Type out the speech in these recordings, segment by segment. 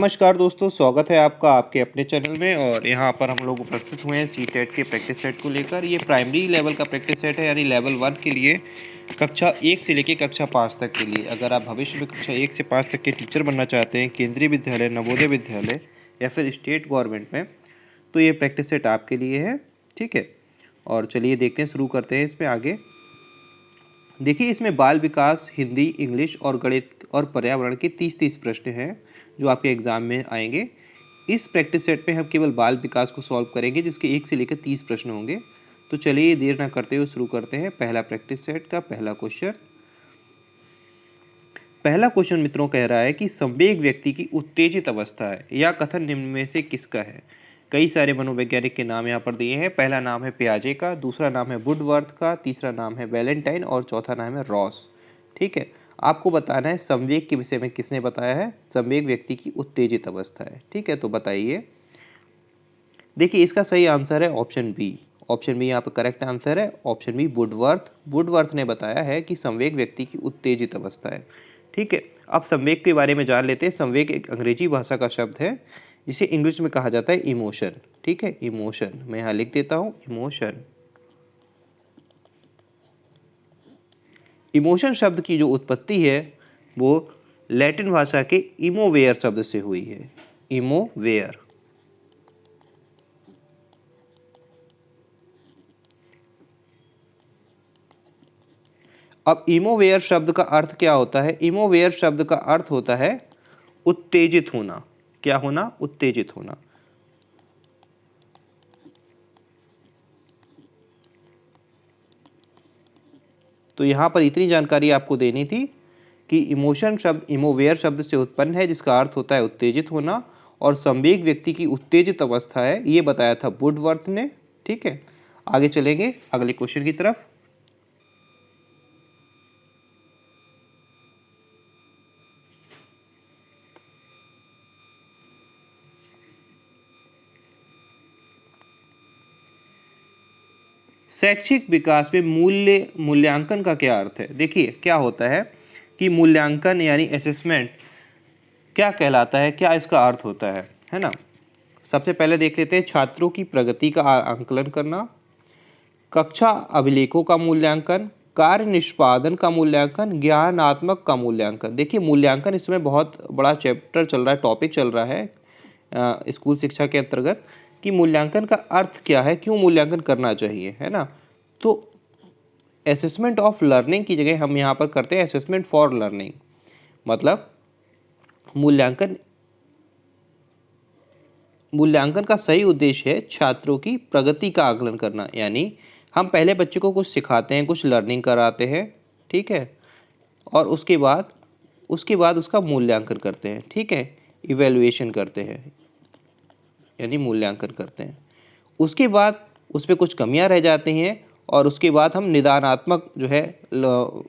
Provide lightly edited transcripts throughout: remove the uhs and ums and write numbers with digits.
नमस्कार दोस्तों, स्वागत है आपका आपके अपने चैनल में। और यहाँ पर हम लोग उपस्थित हुए हैं सीटेट के प्रैक्टिस सेट को लेकर। ये प्राइमरी लेवल का प्रैक्टिस सेट है, यानी लेवल 1 के लिए कक्षा 1 से लेकर कक्षा 5 तक के लिए। अगर आप भविष्य में कक्षा 1 से 5 तक के टीचर बनना चाहते हैं, केंद्रीय विद्यालय, नवोदय विद्यालय या फिर स्टेट गवर्नमेंट में, तो ये प्रैक्टिस सेट आपके लिए है। ठीक है, और चलिए देखते हैं, शुरू करते हैं इसमें आगे। देखिए, इसमें बाल विकास, हिंदी, इंग्लिश और गणित और पर्यावरण के 30-30 प्रश्न हैं जो आपके एग्जाम में आएंगे। इस प्रैक्टिस सेट में हम केवल बाल विकास को सॉल्व करेंगे, जिसके 1 से लेकर 30 प्रश्न होंगे। तो चलिए देर ना करते हुए शुरू करते हैं। पहला प्रैक्टिस सेट का पहला क्वेश्चन। पहला क्वेश्चन मित्रों कह रहा है कि संवेग व्यक्ति की उत्तेजित अवस्था है। यह कथन निम्न में से किसका है? कई सारे मनोवैज्ञानिक के नाम यहाँ पर दिए हैं। पहला नाम है पियाजे का, दूसरा नाम है वुडवर्थ का, तीसरा नाम है वैलेंटाइन और चौथा नाम है रॉस। ठीक है, आपको बताना है संवेग के विषय में किसने बताया है। संवेग व्यक्ति की उत्तेजित अवस्था है। ठीक है, तो बताइए। देखिए, इसका सही आंसर है ऑप्शन बी। ऑप्शन बी यहाँ पर करेक्ट आंसर है। Option B Woodworth. वुडवर्थ ने बताया है कि संवेग व्यक्ति की उत्तेजित अवस्था है। ठीक है, अब संवेग के बारे में जान लेते हैं। संवेग एक अंग्रेजी भाषा का शब्द है जिसे इंग्लिश में कहा जाता है इमोशन। ठीक है, इमोशन मैं यहाँ लिख देता हूँ, इमोशन। इमोशन शब्द की जो उत्पत्ति है वो लैटिन भाषा के इमोवेयर शब्द से हुई है। इमोवेयर। अब इमोवेयर शब्द का अर्थ क्या होता है? इमोवेयर शब्द का अर्थ होता है उत्तेजित होना। क्या होना? उत्तेजित होना। तो यहां पर इतनी जानकारी आपको देनी थी कि इमोशन शब्द इमोवेयर शब्द से उत्पन्न है, जिसका अर्थ होता है उत्तेजित होना, और संवेग व्यक्ति की उत्तेजित अवस्था है, ये बताया था वुडवर्थ ने। ठीक है, आगे चलेंगे अगले क्वेश्चन की तरफ। शैक्षिक विकास में मूल्यांकन का क्या अर्थ है? देखिए, क्या होता है कि मूल्यांकन यानी असेसमेंट क्या कहलाता है, क्या इसका अर्थ होता है ना। सबसे पहले देख लेते हैं, छात्रों की प्रगति का आंकलन करना, कक्षा अभिलेखों का मूल्यांकन, कार्य निष्पादन का मूल्यांकन, ज्ञानात्मक का मूल्यांकन। देखिए, मूल्यांकन इस समय बहुत बड़ा चैप्टर चल रहा है, टॉपिक चल रहा है स्कूल शिक्षा के अंतर्गत, कि मूल्यांकन का अर्थ क्या है, क्यों मूल्यांकन करना चाहिए, है ना। तो असेसमेंट ऑफ लर्निंग की जगह हम यहाँ पर करते हैं असेसमेंट फॉर लर्निंग। मतलब मूल्यांकन का सही उद्देश्य है छात्रों की प्रगति का आकलन करना। यानी हम पहले बच्चे को कुछ सिखाते हैं, कुछ लर्निंग कराते हैं, ठीक है, और उसके बाद उसका मूल्यांकन करते हैं। ठीक है, इवैल्यूएशन करते हैं, यानी मूल्यांकन करते हैं। उसके बाद उस पर कुछ कमियां रह जाती हैं, और उसके बाद हम निदानात्मक जो है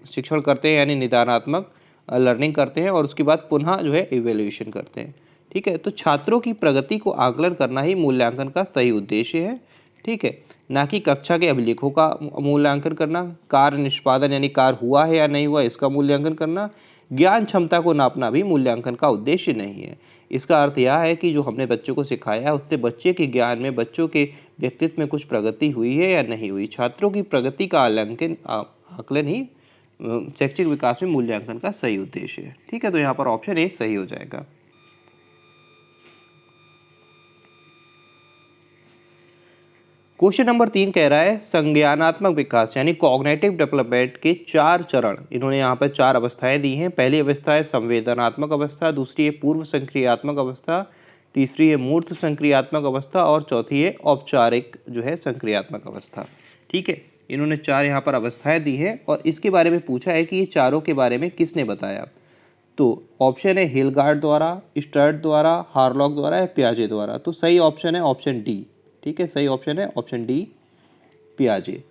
शिक्षण करते हैं, यानी निदानात्मक लर्निंग करते हैं, और उसके बाद पुनः जो है इवैल्यूएशन करते हैं। ठीक है, तो छात्रों की प्रगति को आकलन करना ही मूल्यांकन का सही उद्देश्य है। ठीक है, ना कि कक्षा के अभिलेखों का मूल्यांकन करना, कार्य निष्पादन यानी कार्य हुआ है या नहीं हुआ इसका मूल्यांकन करना, ज्ञान क्षमता को नापना भी मूल्यांकन का उद्देश्य नहीं है। इसका अर्थ यह है कि जो हमने बच्चों को सिखाया है उससे बच्चे के ज्ञान में, बच्चों के व्यक्तित्व में कुछ प्रगति हुई है या नहीं हुई। छात्रों की प्रगति का आकलन ही शैक्षिक विकास में मूल्यांकन का सही उद्देश्य है। ठीक है, तो यहाँ पर ऑप्शन ए सही हो जाएगा। क्वेश्चन नंबर 3 कह रहा है संज्ञानात्मक विकास यानी कॉग्निटिव डेवलपमेंट के 4 चरण। इन्होंने यहाँ पर 4 अवस्थाएं दी हैं। पहली अवस्था है संवेदनात्मक अवस्था, दूसरी है पूर्व संक्रियात्मक अवस्था, तीसरी है मूर्त संक्रियात्मक अवस्था, और चौथी है औपचारिक जो है संक्रियात्मक अवस्था। ठीक है, इन्होंने 4 यहाँ पर अवस्थाएं दी हैं, और इसके बारे में पूछा है कि ये चारों के बारे में किसने बताया। तो ऑप्शन है हिलगार्ड द्वारा, स्टर्ट द्वारा, हार्लॉक द्वारा या पियाजे द्वारा। तो सही ऑप्शन है ऑप्शन डी। ठीक है, सही ऑप्शन है ऑप्शन डी, पियाजे।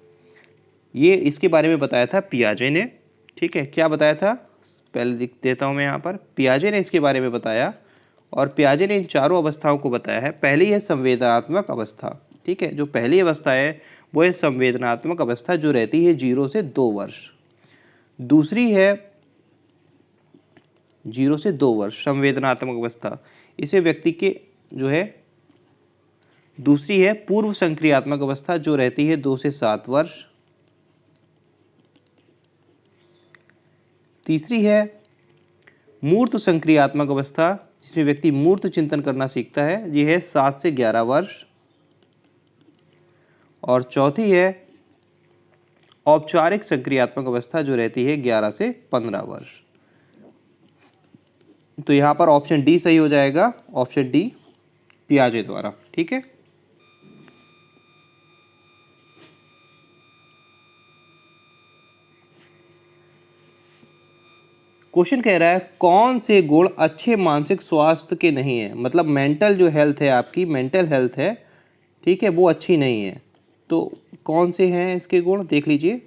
ये इसके बारे में बताया था पियाजे ने। ठीक है, क्या बताया था, पहले लिख देता हूं मैं यहाँ पर। पियाजे ने इसके बारे में बताया, और पियाजे ने इन चारों अवस्थाओं को बताया है। पहली है संवेदनात्मक अवस्था। ठीक है, जो पहली अवस्था है वो है संवेदनात्मक अवस्था, जो रहती है 0 से 2 वर्ष। दूसरी है 0 से 2 वर्ष संवेदनात्मक अवस्था, इसे व्यक्ति के जो है, दूसरी है पूर्व संक्रियात्मक अवस्था जो रहती है 2 से 7 वर्ष। तीसरी है मूर्त संक्रियात्मक अवस्था जिसमें व्यक्ति मूर्त चिंतन करना सीखता है, ये है 7 से 11 वर्ष। और चौथी है औपचारिक संक्रियात्मक अवस्था जो रहती है 11 से 15 वर्ष। तो यहां पर ऑप्शन डी सही हो जाएगा, ऑप्शन डी पियाजे द्वारा। ठीक है, क्वेश्चन कह रहा है कौन से गुण अच्छे मानसिक स्वास्थ्य के नहीं है, मतलब मेंटल जो हेल्थ है, आपकी मेंटल हेल्थ है, ठीक है, वो अच्छी नहीं है। तो कौन से हैं इसके गुण, देख लीजिए।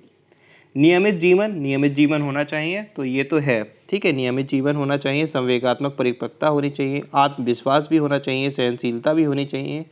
नियमित जीवन होना चाहिए, तो ये तो है, ठीक है, नियमित जीवन होना चाहिए, संवेगात्मक परिपक्वता होनी चाहिए, आत्मविश्वास भी होना चाहिए, सहनशीलता भी होनी चाहिए,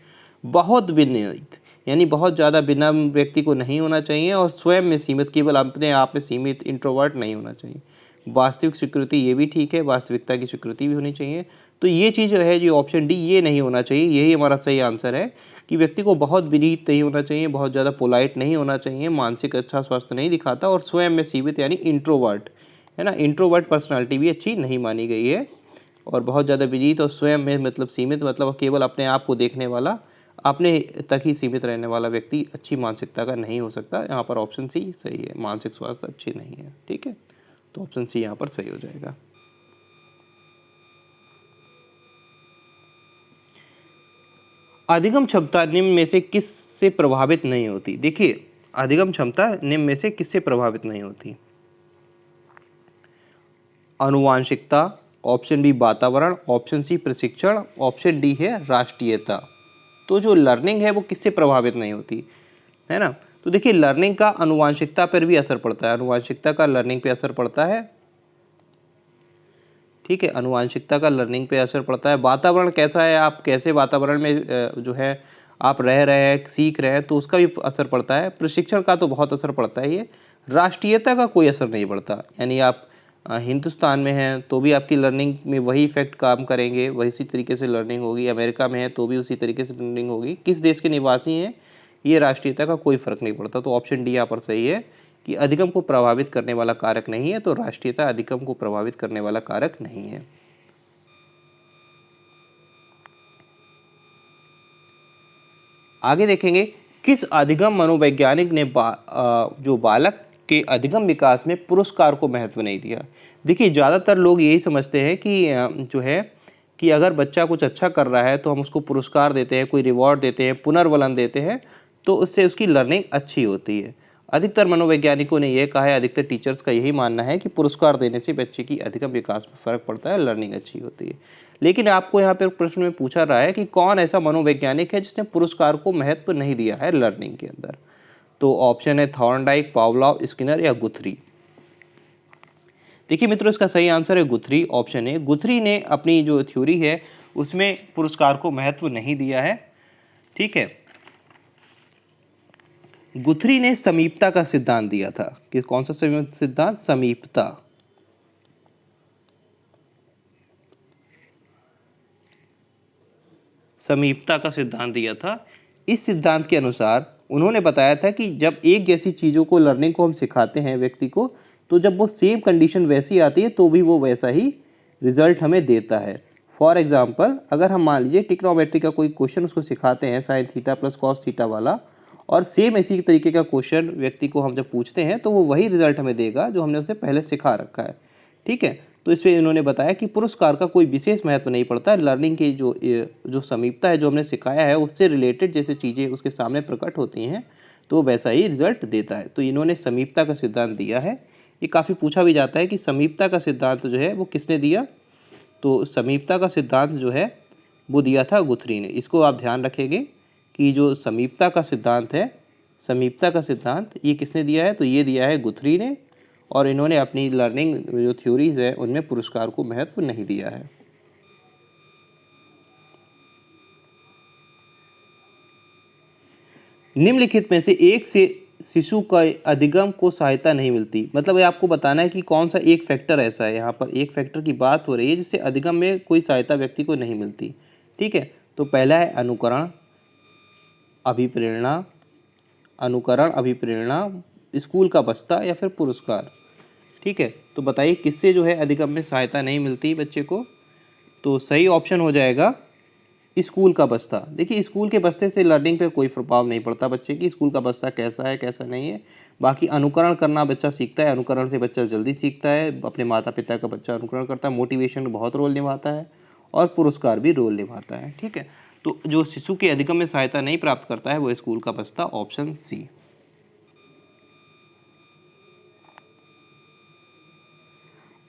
बहुत विनम्र यानी बहुत ज़्यादा विनम्र व्यक्ति को नहीं होना चाहिए, और स्वयं में सीमित, केवल अपने आप में सीमित इंट्रोवर्ट नहीं होना चाहिए। वास्तविक स्वीकृति ये भी ठीक है, वास्तविकता की स्वीकृति भी होनी चाहिए। तो ये चीज़ है जो ऑप्शन डी, ये नहीं होना चाहिए, यही हमारा सही आंसर है कि व्यक्ति को बहुत विनीत नहीं होना चाहिए, बहुत ज़्यादा पोलाइट नहीं होना चाहिए, मानसिक अच्छा स्वास्थ्य नहीं दिखाता, और स्वयं में सीमित यानी इंट्रोवर्ट है ना, इंट्रोवर्ट पर्सनालिटी भी अच्छी नहीं मानी गई है। और बहुत ज़्यादा विनीत और स्वयं में मतलब सीमित, मतलब केवल अपने आप को देखने वाला, अपने तक ही सीमित रहने वाला व्यक्ति अच्छी मानसिकता का नहीं हो सकता। यहाँ पर ऑप्शन सी सही है, मानसिक स्वास्थ्य अच्छी नहीं है। ठीक है, तो ऑप्शन सी यहाँ पर सही हो जाएगा। अधिगम क्षमता निम्न में से किससे प्रभावित नहीं होती? देखिए, अधिगम क्षमता निम्न में से किससे प्रभावित नहीं होती? आनुवांशिकता, ऑप्शन बी वातावरण, ऑप्शन सी प्रशिक्षण, ऑप्शन डी है राष्ट्रीयता। तो जो लर्निंग है वो किससे प्रभावित नहीं होती, है ना? तो देखिए, लर्निंग का आनुवांशिकता पर भी असर पड़ता है, आनुवांशिकता का लर्निंग पे असर पड़ता है। ठीक है, आनुवांशिकता का लर्निंग पे असर पड़ता है। वातावरण कैसा है, आप कैसे वातावरण में जो है आप रह रहे हैं, सीख रहे हैं, तो उसका भी असर पड़ता है। प्रशिक्षण का तो बहुत असर पड़ता है। ये राष्ट्रीयता का कोई असर नहीं पड़ता, यानी आप हिंदुस्तान में हैं तो भी आपकी लर्निंग में वही इफेक्ट काम करेंगे, वही इसी तरीके से लर्निंग होगी। अमेरिका में है तो भी उसी तरीके से लर्निंग होगी। किस देश के निवासी हैं, ये राष्ट्रीयता का कोई फर्क नहीं पड़ता। तो ऑप्शन डी यहाँ पर सही है कि अधिगम को प्रभावित करने वाला कारक नहीं है, तो राष्ट्रीयता अधिगम को प्रभावित करने वाला कारक नहीं है। आगे देखेंगे, किस अधिगम मनोवैज्ञानिक ने जो बालक के अधिगम विकास में पुरस्कार को महत्व नहीं दिया? देखिए, ज़्यादातर लोग यही समझते हैं कि जो है कि अगर बच्चा कुछ अच्छा कर रहा है तो हम उसको पुरस्कार देते हैं, कोई रिवॉर्ड देते हैं, पुनर्बलन देते हैं, तो उससे उसकी लर्निंग अच्छी होती है। अधिकतर मनोवैज्ञानिकों ने यह कहा है, अधिकतर टीचर्स का यही मानना है कि पुरस्कार देने से बच्चे की अधिगम विकास में फ़र्क पड़ता है, लर्निंग अच्छी होती है। लेकिन आपको यहाँ पर प्रश्न में पूछा रहा है कि कौन ऐसा मनोवैज्ञानिक है जिसने पुरस्कार को महत्व नहीं दिया है लर्निंग के अंदर? तो ऑप्शन है थॉर्नडाइक, पावलोव, स्किनर या गुथरी। देखिए मित्रों, इसका सही आंसर है गुथरी, ऑप्शन है। गुथरी ने अपनी जो थ्योरी है उसमें पुरस्कार को महत्व नहीं दिया है। ठीक है, गुथरी ने समीपता का सिद्धांत दिया था कि कौन सा सिद्धांत? समीपता। समीपता का सिद्धांत दिया था। इस सिद्धांत के अनुसार उन्होंने बताया था कि जब एक जैसी चीज़ों को, लर्निंग को हम सिखाते हैं व्यक्ति को, तो जब वो सेम कंडीशन वैसी आती है तो भी वो वैसा ही रिजल्ट हमें देता है। फॉर एग्जाम्पल, अगर हम मान लीजिए ट्रिग्नोमेट्री का कोई क्वेश्चन उसको सिखाते हैं sine theta plus cos theta वाला, और सेम इसी तरीके का क्वेश्चन व्यक्ति को हम जब पूछते हैं तो वो वही रिजल्ट हमें देगा जो हमने उसे पहले सिखा रखा है। ठीक है, तो इसमें इन्होंने बताया कि पुरस्कार का कोई विशेष महत्व नहीं पड़ता है। लर्निंग की जो समीपता है, जो हमने सिखाया है, उससे रिलेटेड जैसे चीज़ें उसके सामने प्रकट होती हैं तो वो वैसा ही रिजल्ट देता है। तो इन्होंने समीपता का सिद्धांत दिया है। ये काफ़ी पूछा भी जाता है कि समीपता का सिद्धांत जो है वो किसने दिया? तो समीपता का सिद्धांत जो है वो दिया था गुथरी ने। इसको आप ध्यान रखेंगे कि जो समीपता का सिद्धांत है, समीपता का सिद्धांत ये किसने दिया है? तो ये दिया है गुथरी ने, और इन्होंने अपनी लर्निंग जो थ्योरीज है उनमें पुरस्कार को महत्व नहीं दिया है। निम्नलिखित में से एक से शिशु का अधिगम को सहायता नहीं मिलती, मतलब ये आपको बताना है कि कौन सा एक फैक्टर ऐसा है, यहाँ पर एक फैक्टर की बात हो रही है जिससे अधिगम में कोई सहायता व्यक्ति को नहीं मिलती। ठीक है, तो पहला है अनुकरण, अभिप्रेरणा, अनुकरण, अभिप्रेरणा, स्कूल का बस्ता या फिर पुरस्कार। ठीक है, तो बताइए किससे जो है अधिगम में सहायता नहीं मिलती बच्चे को। तो सही ऑप्शन हो जाएगा स्कूल का बस्ता। देखिए स्कूल के बस्ते से लर्निंग पे कोई प्रभाव नहीं पड़ता बच्चे की, स्कूल का बस्ता कैसा है कैसा नहीं है। बाकी अनुकरण करना बच्चा सीखता है, अनुकरण से बच्चा जल्दी सीखता है, अपने माता पिता का बच्चा अनुकरण करता है, मोटिवेशन बहुत रोल निभाता है और पुरस्कार भी रोल निभाता है। ठीक है, तो जो शिशु के अधिगम में सहायता नहीं प्राप्त करता है वो स्कूल का बस्ता, ऑप्शन सी।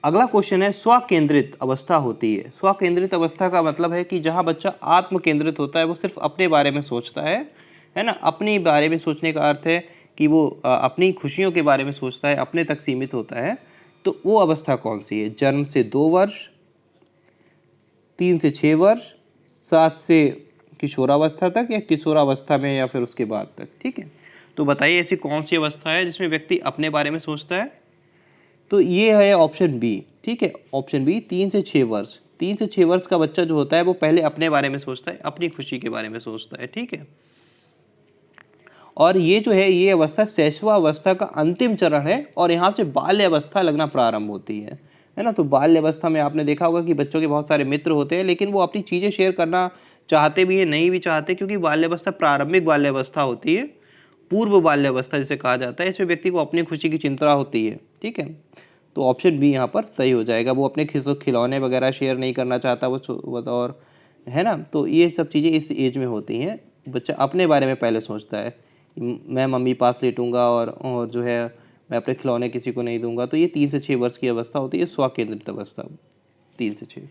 अगला क्वेश्चन है स्वकेंद्रित अवस्था होती है। स्वकेंद्रित अवस्था का मतलब है कि जहाँ बच्चा आत्म केंद्रित होता है, वो सिर्फ अपने बारे में सोचता है ना। अपने बारे में सोचने का अर्थ है कि वो अपनी खुशियों के बारे में सोचता है, अपने तक सीमित होता है। तो वो अवस्था कौन सी है? जन्म से 2 वर्ष, 3 से 6 वर्ष, 7 से किशोरावस्था तक, या किशोरावस्था में या फिर उसके बाद तक। ठीक है, तो बताइए ऐसी कौन सी अवस्था है जिसमें व्यक्ति अपने बारे में सोचता है? तो ये है ऑप्शन बी। ठीक है, ऑप्शन बी 3 से 6 वर्ष। 3 से 6 वर्ष का बच्चा जो होता है वो पहले अपने बारे में सोचता है, अपनी खुशी के बारे में सोचता है। ठीक है, और ये जो है ये अवस्था शैशवावस्था का अंतिम चरण है और यहाँ से बाल्य अवस्था लगना प्रारंभ होती है ना। तो बाल्य अवस्था में आपने देखा होगा कि बच्चों के बहुत सारे मित्र होते हैं, लेकिन वो अपनी चीज़ें शेयर करना चाहते भी है, नहीं भी चाहते, क्योंकि बाल्य अवस्था प्रारंभिक बाल्य अवस्था होती है, पूर्व बाल्य अवस्था जिसे कहा जाता है। इसमें व्यक्ति को अपनी खुशी की चिंता होती है। ठीक है, तो ऑप्शन बी यहाँ पर सही हो जाएगा। वो अपने खिलौने वगैरह शेयर नहीं करना चाहता वो, और है ना। तो ये सब चीज़ें इस एज में होती हैं। बच्चा अपने बारे में पहले सोचता है, मैं मम्मी पास लेटूंगा और जो है मैं अपने खिलौने किसी को नहीं दूंगा। तो ये 3 से 6 वर्ष की अवस्था होती है, स्वकेंद्रित अवस्था, 3 से 6।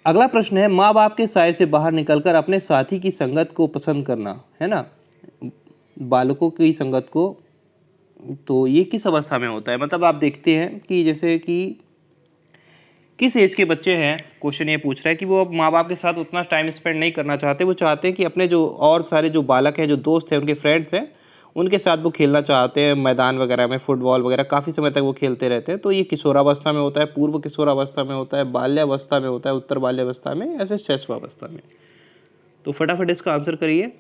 अगला प्रश्न है माँ बाप के साय से बाहर निकलकर अपने साथी की संगत को पसंद करना, है ना, बालकों की संगत को। तो ये किस अवस्था में होता है? मतलब आप देखते हैं कि जैसे कि किस एज के बच्चे हैं, क्वेश्चन ये पूछ रहा है कि वो अब माँ बाप के साथ उतना टाइम स्पेंड नहीं करना चाहते। वो चाहते हैं कि अपने जो और सारे जो बालक हैं, जो दोस्त हैं, उनके फ्रेंड्स हैं, उनके साथ वो खेलना चाहते हैं, मैदान वगैरह में फुटबॉल वगैरह काफ़ी समय तक वो खेलते रहते हैं। तो ये किशोरावस्था में होता है, पूर्व किशोरावस्था में होता है, बाल्यावस्था में होता है, उत्तर बाल्यावस्था में, या फिर शैशवावस्था में? तो फटाफट इसका आंसर करिए।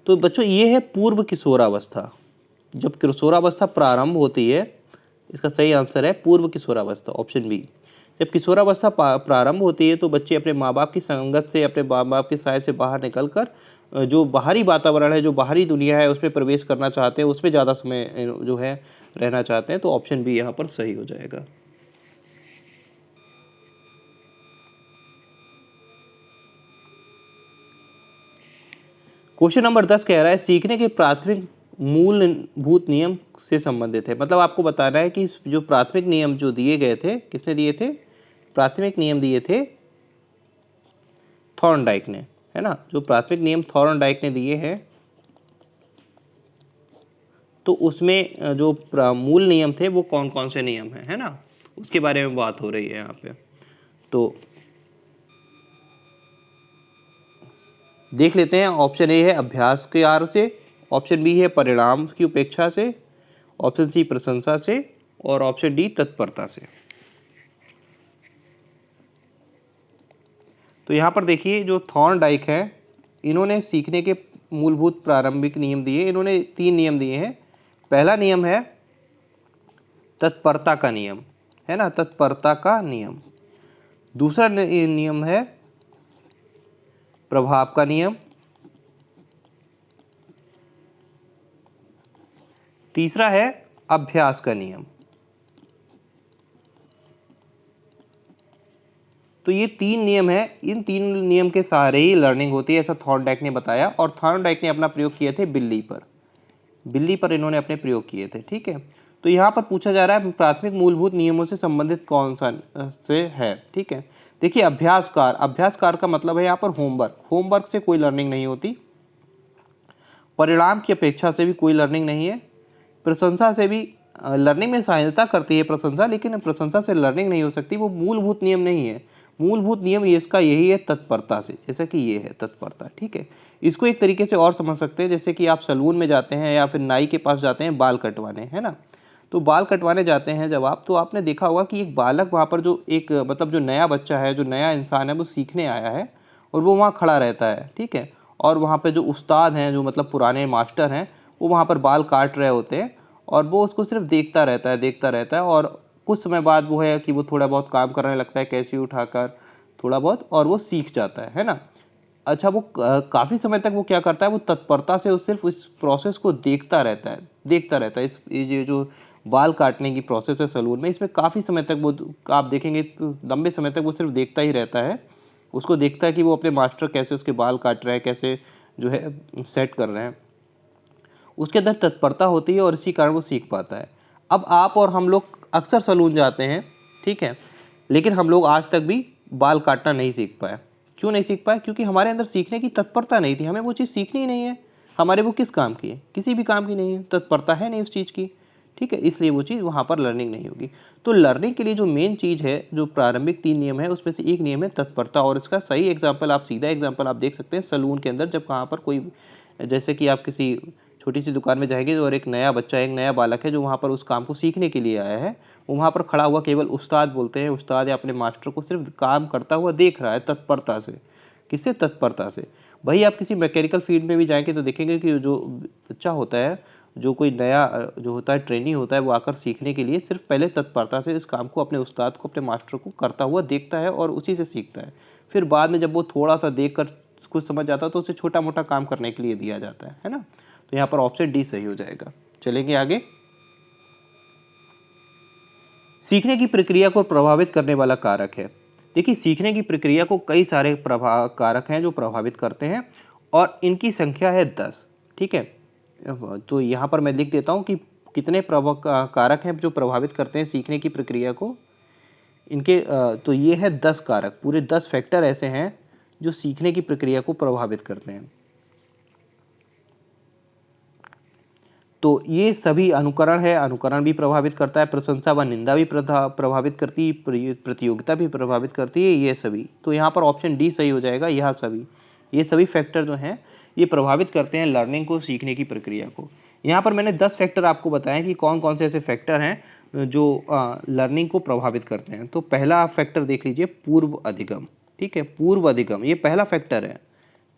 तो बच्चों ये है पूर्व किशोरावस्था। जब किशोरावस्था प्रारंभ होती है, इसका सही आंसर है पूर्व किशोरावस्था, ऑप्शन बी। जब किशोरावस्था प्रारंभ होती है तो बच्चे अपने माँ बाप की संगत से, अपने माँ बाप के साय से बाहर निकलकर जो बाहरी वातावरण है, जो बाहरी दुनिया है, उसमें प्रवेश करना चाहते हैं, उसमें ज़्यादा समय जो है रहना चाहते हैं। तो ऑप्शन बी यहाँ पर सही हो जाएगा। क्वेश्चन नंबर 10 कह रहा है सीखने के प्राथमिक मूलभूत नियम से संबंधित है। मतलब आपको बताना है कि जो प्राथमिक नियम जो दिए गए थे, किसने दिए थे? प्राथमिक नियम दिए थे थॉर्नडाइक ने, है ना। जो प्राथमिक नियम थॉर्नडाइक ने दिए हैं, तो उसमें जो मूल नियम थे वो कौन कौन से नियम है ना, उसके बारे में बात हो रही है यहाँ पे। तो देख लेते हैं। ऑप्शन ए है अभ्यास के आर से, ऑप्शन बी है परिणाम की उपेक्षा से, ऑप्शन सी प्रशंसा से, और ऑप्शन डी तत्परता से। तो यहाँ पर देखिए जो थॉर्नडाइक है, इन्होंने सीखने के मूलभूत प्रारंभिक नियम दिए। इन्होंने 3 नियम दिए हैं। पहला नियम है तत्परता का नियम, है ना, तत्परता का नियम। दूसरा नियम है प्रभाव का नियम। तीसरा है अभ्यास का नियम। तो ये 3 नियम है। इन 3 नियम के सहारे ही लर्निंग होती है, ऐसा थॉर्नडाइक ने बताया। और थॉर्नडाइक ने अपना प्रयोग किए थे बिल्ली पर। बिल्ली पर इन्होंने अपने प्रयोग किए थे। ठीक है, तो यहाँ पर पूछा जा रहा है प्राथमिक मूलभूत नियमों से संबंधित कौन सा से है। ठीक है, देखिए अभ्यासकार, अभ्यासकार का मतलब है यहाँ पर होमवर्क। होमवर्क से कोई लर्निंग नहीं होती। परिणाम की अपेक्षा से भी कोई लर्निंग नहीं है। प्रशंसा से भी लर्निंग में सहायता करती है प्रशंसा, लेकिन प्रशंसा से लर्निंग नहीं हो सकती, वो मूलभूत नियम नहीं है। मूलभूत नियम इसका यही है तत्परता से, जैसा कि ये है तत्परता, ठीक है। इसको एक तरीके से और समझ सकते हैं, जैसे कि आप सैलून में जाते हैं या फिर नाई के पास जाते हैं बाल कटवाने, है ना। तो बाल कटवाने जाते हैं जब आप, तो आपने देखा होगा कि एक बालक वहाँ पर, जो एक मतलब जो नया बच्चा है, जो नया इंसान है, वो सीखने आया है और वो वहाँ खड़ा रहता है, ठीक है। और वहाँ पे जो उस्ताद हैं, जो मतलब पुराने मास्टर हैं, वो वहाँ पर बाल काट रहे होते हैं और वो उसको सिर्फ देखता रहता है, देखता रहता है। और कुछ समय बाद वो है कि वो थोड़ा बहुत काम करने लगता है, कैंची उठाकर थोड़ा बहुत, और वो सीख जाता है ना। अच्छा, वो काफ़ी समय तक वो क्या करता है, वो तत्परता से वो सिर्फ इस प्रोसेस को देखता रहता है, देखता रहता है। इस ये जो बाल काटने की प्रोसेस है सैलून में, इसमें काफ़ी समय तक वो, आप देखेंगे तो लंबे समय तक वो सिर्फ देखता ही रहता है। उसको देखता है कि वो अपने मास्टर कैसे उसके बाल काट रहे हैं, कैसे जो है सेट कर रहे हैं। उसके अंदर तत्परता होती है और इसी कारण वो सीख पाता है। अब आप और हम लोग अक्सर सैलून जाते हैं, ठीक है, लेकिन हम लोग आज तक भी बाल काटना नहीं सीख पाए। क्यों नहीं सीख पाए? क्योंकि हमारे अंदर सीखने की तत्परता नहीं थी, हमें वो चीज़ सीखनी ही नहीं है। हमारे वो किस काम की है? किसी भी काम की नहीं है, तत्परता है नहीं उस चीज़ की, ठीक है, इसलिए वो चीज़ वहाँ पर लर्निंग नहीं होगी। तो लर्निंग के लिए जो मेन चीज़ है, जो प्रारंभिक 3 नियम है, उसमें से एक नियम है तत्परता। और इसका सही एग्जाम्पल, आप सीधा एग्जाम्पल आप देख सकते हैं सैलून के अंदर, जब कहाँ पर कोई, जैसे कि आप किसी छोटी सी दुकान में जाएंगे और एक नया बच्चा, एक नया बालक है जो वहाँ पर उस काम को सीखने के लिए आया है, वो वहाँ पर खड़ा हुआ केवल उस्ताद बोलते हैं, उस्ताद या अपने मास्टर को सिर्फ काम करता हुआ देख रहा है तत्परता से। किससे? तत्परता से। वही आप किसी मैकेनिकल फील्ड में भी जाएंगे तो देखेंगे कि जो बच्चा होता है, जो कोई नया जो होता है ट्रेनी होता है, वो आकर सीखने के लिए सिर्फ पहले तत्परता से इस काम को, अपने उस्ताद को, अपने मास्टर को करता हुआ देखता है और उसी से सीखता है। फिर बाद में जब वो थोड़ा सा देख कर कुछ समझ जाता है तो उसे छोटा मोटा काम करने के लिए दिया जाता है ना। तो यहाँ पर ऑप्शन डी सही हो जाएगा। चलेंगे आगे। सीखने की प्रक्रिया को प्रभावित करने वाला कारक है। देखिए, सीखने की प्रक्रिया को कई सारे कारक हैं जो प्रभावित करते हैं और इनकी संख्या है 10, ठीक है। तो यहाँ पर मैं लिख देता हूँ कि कितने कारक हैं जो प्रभावित करते हैं सीखने की प्रक्रिया को। इनके तो ये है 10 कारक, पूरे 10 फैक्टर ऐसे हैं जो सीखने की प्रक्रिया को प्रभावित करते हैं। तो ये सभी, अनुकरण है, अनुकरण भी प्रभावित करता है, प्रशंसा व निंदा भी प्रभावित करती है, प्रतियोगिता भी प्रभावित करती है, ये सभी। तो यहाँ पर ऑप्शन डी सही हो जाएगा। यह सभी, ये सभी फैक्टर जो हैं ये प्रभावित करते हैं लर्निंग को, सीखने की प्रक्रिया को। यहाँ पर मैंने 10 फैक्टर आपको बताए कि कौन कौन से ऐसे फैक्टर हैं जो लर्निंग को प्रभावित करते हैं। तो पहला आप फैक्टर देख लीजिए, पूर्व अधिगम, ठीक है। पूर्व अधिगम ये पहला फैक्टर है,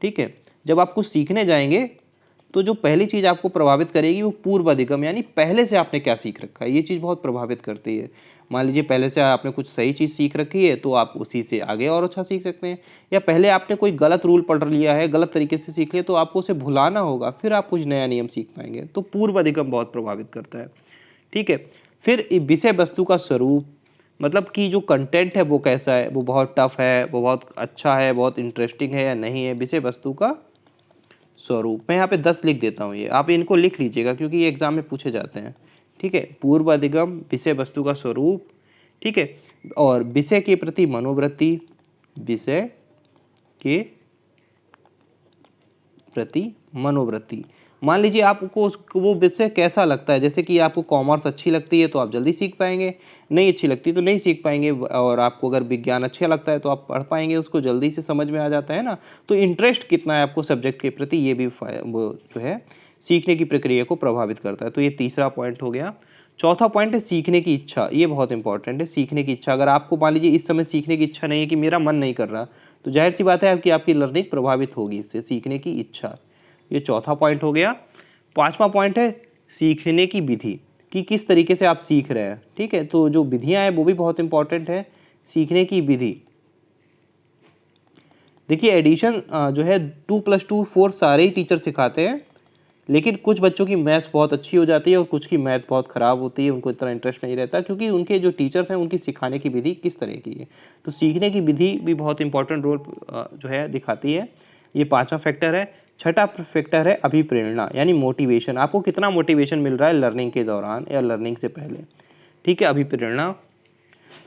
ठीक है। जब आप कुछ सीखने जाएंगे तो जो पहली चीज़ आपको प्रभावित करेगी वो पूर्व अधिगम, यानी पहले से आपने क्या सीख रखा है, ये चीज़ बहुत प्रभावित करती है। मान लीजिए पहले से आपने कुछ सही चीज़ सीख रखी है तो आप उसी से आगे और अच्छा सीख सकते हैं, या पहले आपने कोई गलत रूल पढ़ लिया है, गलत तरीके से सीख लिया, तो आपको उसे भुलाना होगा, फिर आप कुछ नया नियम सीख पाएंगे। तो पूर्व अधिगम बहुत प्रभावित करता है, ठीक है। फिर विषय वस्तु का स्वरूप, मतलब कि जो कंटेंट है वो कैसा है, वो बहुत टफ है, वो बहुत अच्छा है, बहुत इंटरेस्टिंग है या नहीं है, विषय वस्तु का स्वरूप। मैं यहाँ पे 10 लिख देता हूँ, ये आप इनको लिख लीजिएगा क्योंकि ये एग्जाम में पूछे जाते हैं, ठीक है। पूर्व अधिगम, विषय वस्तु का स्वरूप, ठीक है, और विषय के प्रति मनोवृत्ति, विषय के प्रति मनोवृत्ति। मान लीजिए आपको वो विषय कैसा लगता है, जैसे कि आपको कॉमर्स अच्छी लगती है तो आप जल्दी सीख पाएंगे, नहीं अच्छी लगती तो नहीं सीख पाएंगे। और आपको अगर विज्ञान अच्छा लगता है तो आप पढ़ पाएंगे, उसको जल्दी से समझ में आ जाता है ना। तो इंटरेस्ट कितना है आपको सब्जेक्ट के प्रति, ये भी वो जो है सीखने की प्रक्रिया को प्रभावित करता है। तो ये तीसरा पॉइंट हो गया। चौथा पॉइंट है सीखने की इच्छा। ये बहुत इंपॉर्टेंट है, सीखने की इच्छा। अगर आपको मान लीजिए इस समय सीखने की इच्छा नहीं है, कि मेरा मन नहीं कर रहा, तो जाहिर सी बात है आपकी लर्निंग प्रभावित होगी इससे, सीखने की इच्छा। ये चौथा पॉइंट हो गया। पांचवा पॉइंट है सीखने की विधि, कि किस तरीके से आप सीख रहे हैं, ठीक है। तो जो विधियां हैं वो भी बहुत इंपॉर्टेंट है, सीखने की विधि। देखिए एडिशन जो है 2+2 4 सारे ही टीचर सिखाते हैं, लेकिन कुछ बच्चों की मैथ्स बहुत अच्छी हो जाती है और कुछ की मैथ बहुत ख़राब होती है, उनको इतना इंटरेस्ट नहीं रहता, क्योंकि उनके जो टीचर्स हैं उनकी सिखाने की विधि किस तरह की है। तो सीखने की विधि भी बहुत इंपॉर्टेंट रोल जो है दिखाती है। ये पांचवा फैक्टर है। छठा फैक्टर है अभिप्रेरणा, यानी मोटिवेशन। आपको कितना मोटिवेशन मिल रहा है लर्निंग के दौरान या लर्निंग से पहले, ठीक है, अभिप्रेरणा।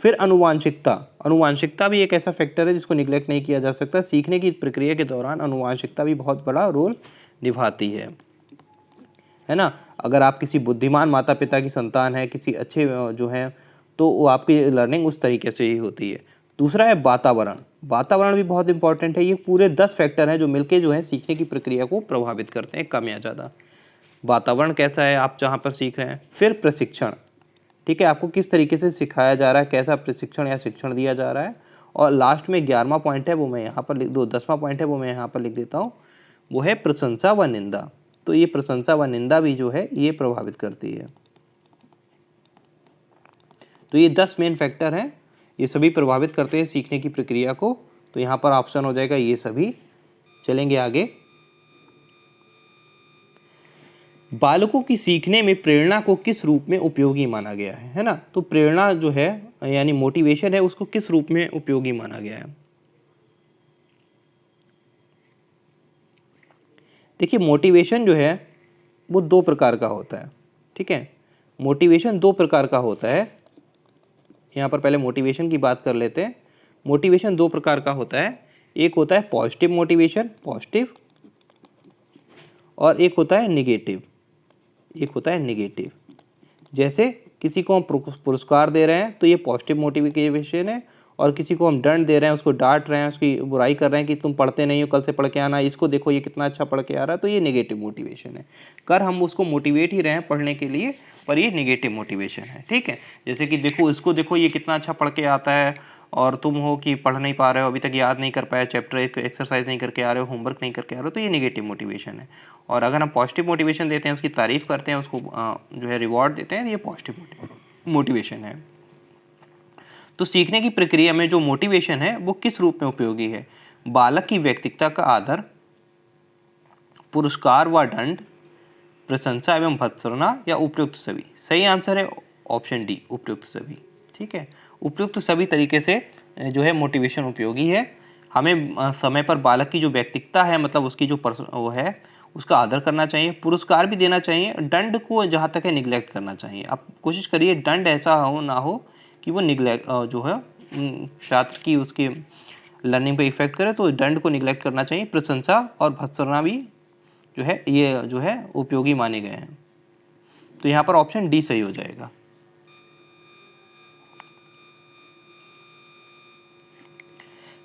फिर अनुवांशिकता। अनुवांशिकता भी एक ऐसा फैक्टर है जिसको निगलेक्ट नहीं किया जा सकता। सीखने की प्रक्रिया के दौरान अनुवांशिकता भी बहुत बड़ा रोल निभाती है ना। अगर आप किसी बुद्धिमान माता पिता की संतान है, किसी अच्छे जो हैं, तो वो आपकी लर्निंग उस तरीके से ही होती है। दूसरा है वातावरण। वातावरण भी बहुत इंपॉर्टेंट है। ये पूरे 10 फैक्टर हैं जो मिलके जो है सीखने की प्रक्रिया को प्रभावित करते हैं, कम या ज़्यादा। वातावरण कैसा है आप जहाँ पर सीख रहे हैं। फिर प्रशिक्षण, ठीक है, आपको किस तरीके से सिखाया जा रहा है, कैसा प्रशिक्षण या शिक्षण दिया जा रहा है। और लास्ट में 11वां पॉइंट है वो मैं यहाँ पर लिख दो, 10वां पॉइंट है वो मैं यहाँ पर लिख देता हूँ, वो है प्रशंसा व निंदा। तो ये प्रशंसा व निंदा भी जो है ये प्रभावित करती है। तो ये 10 मेन फैक्टर हैं, ये सभी प्रभावित करते हैं सीखने की प्रक्रिया को। तो यहाँ पर ऑप्शन हो जाएगा ये सभी। चलेंगे आगे। बालकों की सीखने में प्रेरणा को किस रूप में उपयोगी माना गया है ना। तो प्रेरणा जो है यानी मोटिवेशन है, उसको किस रूप में उपयोगी माना गया है। देखिए मोटिवेशन जो है वो 2 प्रकार का होता है, ठीक है। मोटिवेशन 2 प्रकार का होता है। यहाँ पर पहले मोटिवेशन की बात कर लेते हैं। मोटिवेशन 2 प्रकार का होता है। एक होता है पॉजिटिव मोटिवेशन, पॉजिटिव, और एक होता है निगेटिव, एक होता है निगेटिव। जैसे किसी को हम पुरस्कार दे रहे हैं तो ये पॉजिटिव मोटिवेशन है, और किसी को हम दंड दे रहे हैं, उसको डांट रहे हैं, उसकी बुराई कर रहे हैं कि तुम पढ़ते नहीं हो, कल से पढ़ के आना, इसको देखो ये कितना अच्छा पढ़ के आ रहा है, तो ये नेगेटिव मोटिवेशन है। कर हम उसको मोटिवेट ही रहे हैं पढ़ने के लिए, पर ये नेगेटिव मोटिवेशन है, ठीक है। जैसे कि देखो इसको देखो ये कितना अच्छा पढ़ के आता है, और तुम हो कि पढ़ नहीं पा रहे हो, अभी तक याद नहीं कर पाए, चैप्टर एक एक्सरसाइज नहीं करके आ रहे हो, होमवर्क नहीं करके आ रहे हो, तो ये नेगेटिव मोटिवेशन है। और अगर हम पॉजिटिव मोटिवेशन देते हैं, उसकी तारीफ करते हैं, उसको जो है रिवॉर्ड देते हैं, ये पॉजिटिव मोटिवेशन है। तो सीखने की प्रक्रिया में जो मोटिवेशन है वो किस रूप में उपयोगी है। बालक की व्यक्तित्व का आदर, पुरस्कार व दंड, प्रशंसा एवं भत्सना, या उपयुक्त सभी। सही आंसर है ऑप्शन डी, उपयुक्त सभी, ठीक है। उपयुक्त सभी तरीके से जो है मोटिवेशन उपयोगी है। हमें समय पर बालक की जो व्यक्तित्व है, मतलब उसकी जो वो है, उसका आदर करना चाहिए, पुरस्कार भी देना चाहिए, दंड को जहाँ तक है निगलेक्ट करना चाहिए। आप कोशिश करिए दंड ऐसा हो ना हो कि वो निगलेक्ट जो है छात्र की उसकी लर्निंग पे इफेक्ट करे, तो दंड को निगलेक्ट करना चाहिए। प्रशंसा और भत्सना भी जो है ये जो है उपयोगी माने गए हैं। तो यहाँ पर ऑप्शन डी सही हो जाएगा।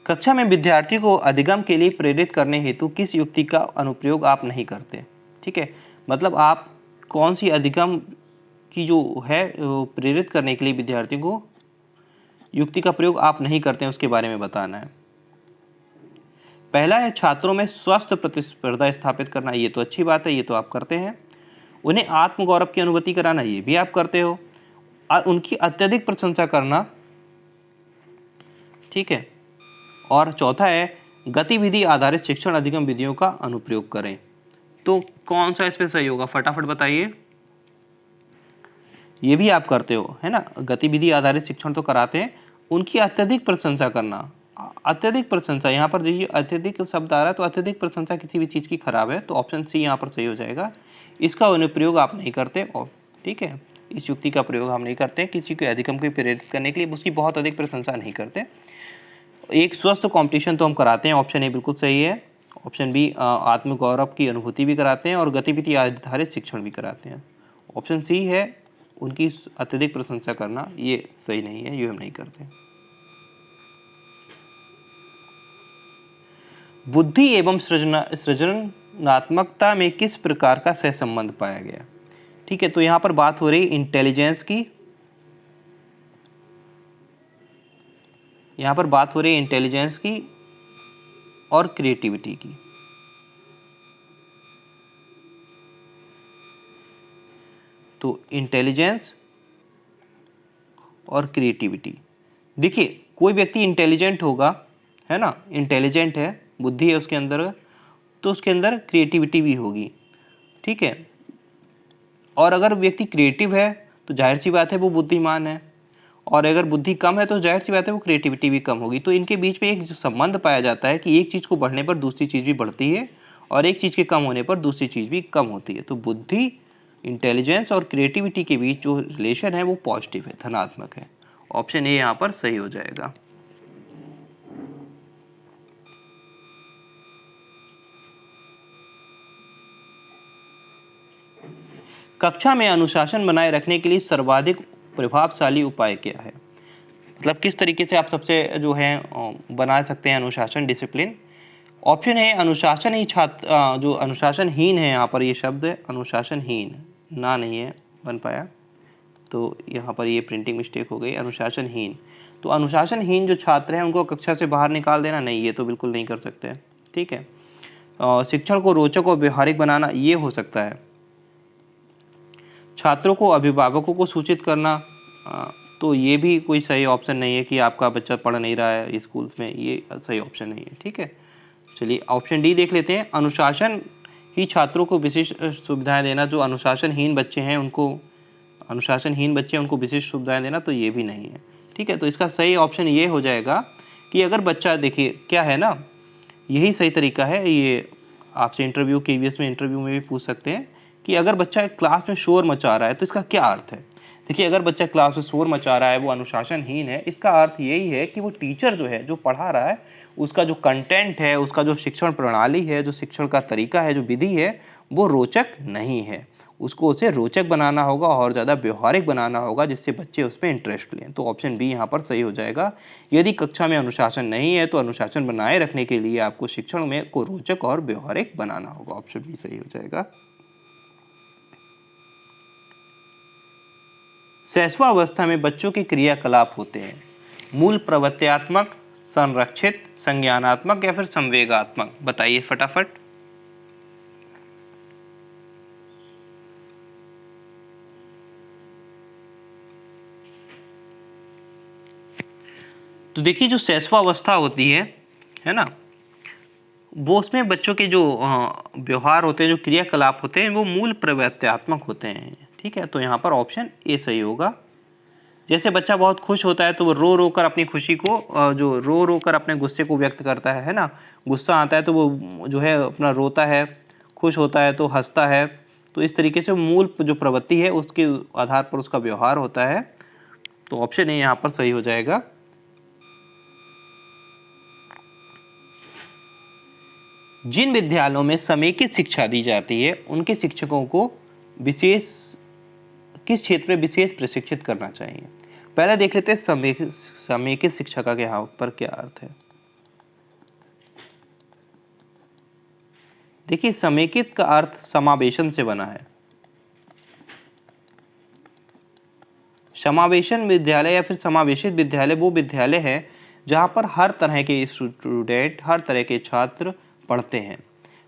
कक्षा में विद्यार्थी को अधिगम के लिए प्रेरित करने हेतु किस युक्ति का अनुप्रयोग आप नहीं करते, ठीक है। मतलब आप कौन सी अधिगम की जो है प्रेरित करने के लिए विद्यार्थी को युक्ति का प्रयोग आप नहीं करते हैं, उसके बारे में बताना है। पहला है छात्रों में स्वस्थ प्रतिस्पर्धा स्थापित करना। ये तो अच्छी बात है, ये तो आप करते हैं। उन्हें आत्मगौरव की अनुभूति कराना, ये भी आप करते हो। उनकी अत्यधिक प्रशंसा करना, ठीक है। और चौथा है गतिविधि आधारित शिक्षण अधिगम विधियों का अनुप्रयोग करें। तो कौन सा इसमें सही होगा, फटाफट बताइए। ये भी आप करते हो, है ना। गतिविधि आधारित शिक्षण तो कराते हैं। उनकी अत्यधिक प्रशंसा करना, अत्यधिक प्रशंसा, यहाँ पर देखिए अत्यधिक शब्द आ रहा है, तो अत्यधिक प्रशंसा किसी भी चीज़ की खराब है, तो ऑप्शन सी यहाँ पर सही हो जाएगा। इसका अनुप्रयोग आप नहीं करते, और ठीक है, इस युक्ति का प्रयोग हम नहीं करते किसी को अधिगम को प्रेरित करने के लिए, उसकी बहुत अधिक प्रशंसा नहीं करते। एक स्वस्थ कंपटीशन तो हम कराते हैं, ऑप्शन ए बिल्कुल सही है। ऑप्शन बी आत्मगौरव की अनुभूति भी कराते हैं, और गतिविधि आधारित शिक्षण भी कराते हैं। ऑप्शन सी है उनकी अत्यधिक प्रशंसा करना, ये सही नहीं है, ये हम नहीं करते। बुद्धि एवं सृजनात्मकता में किस प्रकार का सहसंबंध पाया गया, ठीक है। तो यहाँ पर बात हो रही इंटेलिजेंस की, यहाँ पर बात हो रही है इंटेलिजेंस की और क्रिएटिविटी की। तो इंटेलिजेंस और क्रिएटिविटी, देखिए कोई व्यक्ति इंटेलिजेंट होगा, है ना, इंटेलिजेंट है, बुद्धि है उसके अंदर, तो उसके अंदर क्रिएटिविटी भी होगी, ठीक है। और अगर व्यक्ति क्रिएटिव है तो जाहिर सी बात है वो बुद्धिमान है, और अगर बुद्धि कम है तो जाहिर सी बात है वो क्रिएटिविटी भी कम होगी। तो इनके बीच में एक जो संबंध पाया जाता है कि एक चीज़ को बढ़ने पर दूसरी चीज़ भी बढ़ती है, और एक चीज़ के कम होने पर दूसरी चीज़ भी कम होती है। तो बुद्धि, इंटेलिजेंस और क्रिएटिविटी के बीच जो रिलेशन है वो पॉजिटिव है, धनात्मक है। ऑप्शन ए यहाँ पर सही हो जाएगा। कक्षा में अनुशासन बनाए रखने के लिए सर्वाधिक प्रभावशाली उपाय क्या है? मतलब किस तरीके से आप सबसे जो है बना सकते हैं अनुशासन, डिसिप्लिन। ऑप्शन है अनुशासन ही जो अनुशासनहीन है, यहाँ पर ये शब्द अनुशासनहीन ना नहीं है बन पाया, तो यहाँ पर ये प्रिंटिंग मिस्टेक हो गई, अनुशासनहीन। तो अनुशासनहीन जो छात्र हैं उनको कक्षा से बाहर निकाल देना, नहीं, ये तो बिल्कुल नहीं कर सकते हैं, ठीक है। शिक्षण को रोचक और व्यवहारिक बनाना, ये हो सकता है। छात्रों को, अभिभावकों को सूचित करना, तो ये भी कोई सही ऑप्शन नहीं है कि आपका बच्चा पढ़ नहीं रहा है स्कूल्स में, ये सही ऑप्शन नहीं है, ठीक है। चलिए ऑप्शन डी देख लेते हैं, अनुशासन ही छात्रों को विशिष्ट सुविधाएं देना। जो अनुशासनहीन बच्चे हैं उनको विशिष्ट सुविधाएं देना, तो ये भी नहीं है, ठीक है। तो इसका सही ऑप्शन ये हो जाएगा कि अगर बच्चा, देखिए क्या है ना, यही सही तरीका है। ये आपसे इंटरव्यू, केवीएस में इंटरव्यू में भी पूछ सकते हैं कि अगर बच्चा क्लास में शोर मचा रहा है तो इसका क्या अर्थ है। देखिए अगर बच्चा क्लास में शोर मचा रहा है, वो अनुशासनहीन है, इसका अर्थ यही है कि वो टीचर जो है, जो पढ़ा रहा है, उसका जो कंटेंट है, उसका जो शिक्षण प्रणाली है, जो शिक्षण का तरीका है, जो विधि है, वो रोचक नहीं है। उसको उसे रोचक बनाना होगा और ज़्यादा व्यवहारिक बनाना होगा, जिससे बच्चे उस पर इंटरेस्ट लें। तो ऑप्शन बी यहाँ पर सही हो जाएगा। यदि कक्षा में अनुशासन नहीं है तो अनुशासन बनाए रखने के लिए आपको शिक्षण में को रोचक और व्यवहारिक बनाना होगा। ऑप्शन बी सही हो जाएगा। शैशवावस्था में बच्चों के क्रियाकलाप होते हैं मूल प्रवृत्त्यात्मक, संरक्षित, संज्ञानात्मक या फिर संवेगात्मक। बताइए फटाफट। तो देखिए जो शैशवावस्था होती है ना, वो उसमें बच्चों के जो व्यवहार होते हैं, जो क्रियाकलाप होते हैं, वो मूल प्रवृत्त्यात्मक होते हैं, ठीक है। तो यहाँ पर ऑप्शन ए सही होगा। जैसे बच्चा बहुत खुश होता है तो वो रो रो कर अपनी खुशी को, जो रो रो कर अपने गुस्से को व्यक्त करता है ना। गुस्सा आता है तो वो जो है अपना रोता है, खुश होता है तो हंसता है। तो इस तरीके से मूल जो प्रवृत्ति है उसके आधार पर उसका व्यवहार होता है। तो ऑप्शन ए यहाँ पर सही हो जाएगा। जिन विद्यालयों में समेकित शिक्षा दी जाती है उनके शिक्षकों को किस क्षेत्र में विशेष प्रशिक्षित करना चाहिए। पहले देख लेते हैं समेकित शिक्षा का यहाँ पर क्या अर्थ है। देखिए समेकित का अर्थ समावेशन से बना है। समावेशन विद्यालय या फिर समावेशित विद्यालय वो विद्यालय है जहाँ पर हर तरह के स्टूडेंट, हर तरह के छात्र पढ़ते हैं।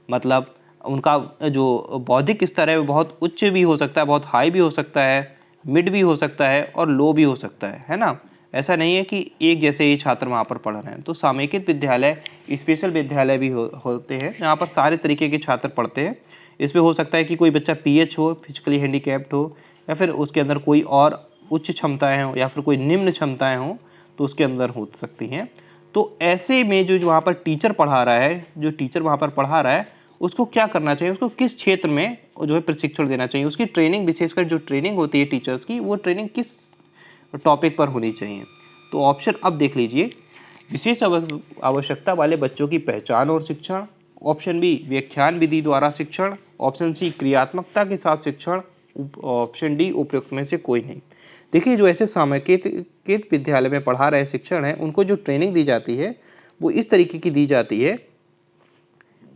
मतलब उनका जो बौद्धिक स्तर है वो बहुत उच्च भी हो सकता है, बहुत हाई भी हो सकता है, मिड भी हो सकता है और लो भी हो सकता है ना। ऐसा नहीं है कि एक जैसे ही छात्र वहाँ पर पढ़ रहे हैं। तो समेकित विद्यालय, स्पेशल विद्यालय भी होते हैं जहाँ पर सारे तरीके के छात्र पढ़ते हैं। इसमें हो सकता है कि कोई बच्चा PH हो, फिजिकली हैंडीकैप्ड हो, या फिर उसके अंदर कोई और उच्च क्षमताएँ हों या फिर कोई निम्न क्षमताएँ हों, तो उसके अंदर हो सकती हैं। तो ऐसे में जो वहाँ पर टीचर पढ़ा रहा है, जो टीचर वहाँ पर पढ़ा रहा है, उसको क्या करना चाहिए, उसको किस क्षेत्र में जो है प्रशिक्षण देना चाहिए, उसकी ट्रेनिंग, विशेषकर जो ट्रेनिंग होती है टीचर्स की, वो ट्रेनिंग किस टॉपिक पर होनी चाहिए। तो ऑप्शन अब देख लीजिए, विशेष आवश्यकता वाले बच्चों की पहचान और शिक्षण। ऑप्शन बी व्याख्यान विधि द्वारा शिक्षण। ऑप्शन सी क्रियात्मकता के साथ शिक्षण। ऑप्शन डी उपयुक्त में से कोई नहीं। देखिए जो ऐसे समेकित विद्यालय में पढ़ा रहे शिक्षण है, उनको जो ट्रेनिंग दी जाती है वो इस तरीके की दी जाती है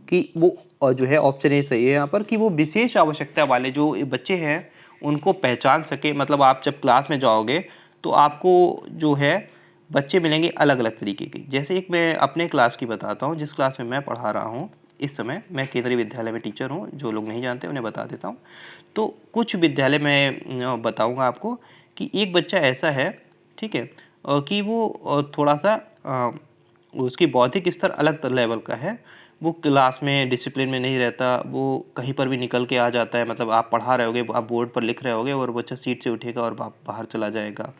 कि वो जो है ऑप्शन ए सही है यहाँ पर, कि वो विशेष आवश्यकता वाले जो बच्चे हैं उनको पहचान सके। मतलब आप जब क्लास में जाओगे तो आपको जो है बच्चे मिलेंगे अलग अलग तरीके के। जैसे एक मैं अपने क्लास की बताता हूँ, जिस क्लास में मैं पढ़ा रहा हूँ इस समय, मैं केंद्रीय विद्यालय में टीचर हूँ, जो लोग नहीं जानते उन्हें बता देता हूँ। तो कुछ विद्यालय में बताऊँगा आपको कि एक बच्चा ऐसा है, ठीक है, कि वो थोड़ा सा उसकी बौद्धिक स्तर अलग लेवल का है। वो क्लास में डिसिप्लिन में नहीं रहता, वो कहीं पर भी निकल के आ जाता है। मतलब आप पढ़ा रहे होगे, आप बोर्ड पर लिख रहे होगे और बच्चा सीट से उठेगा और बाहर चला जाएगा,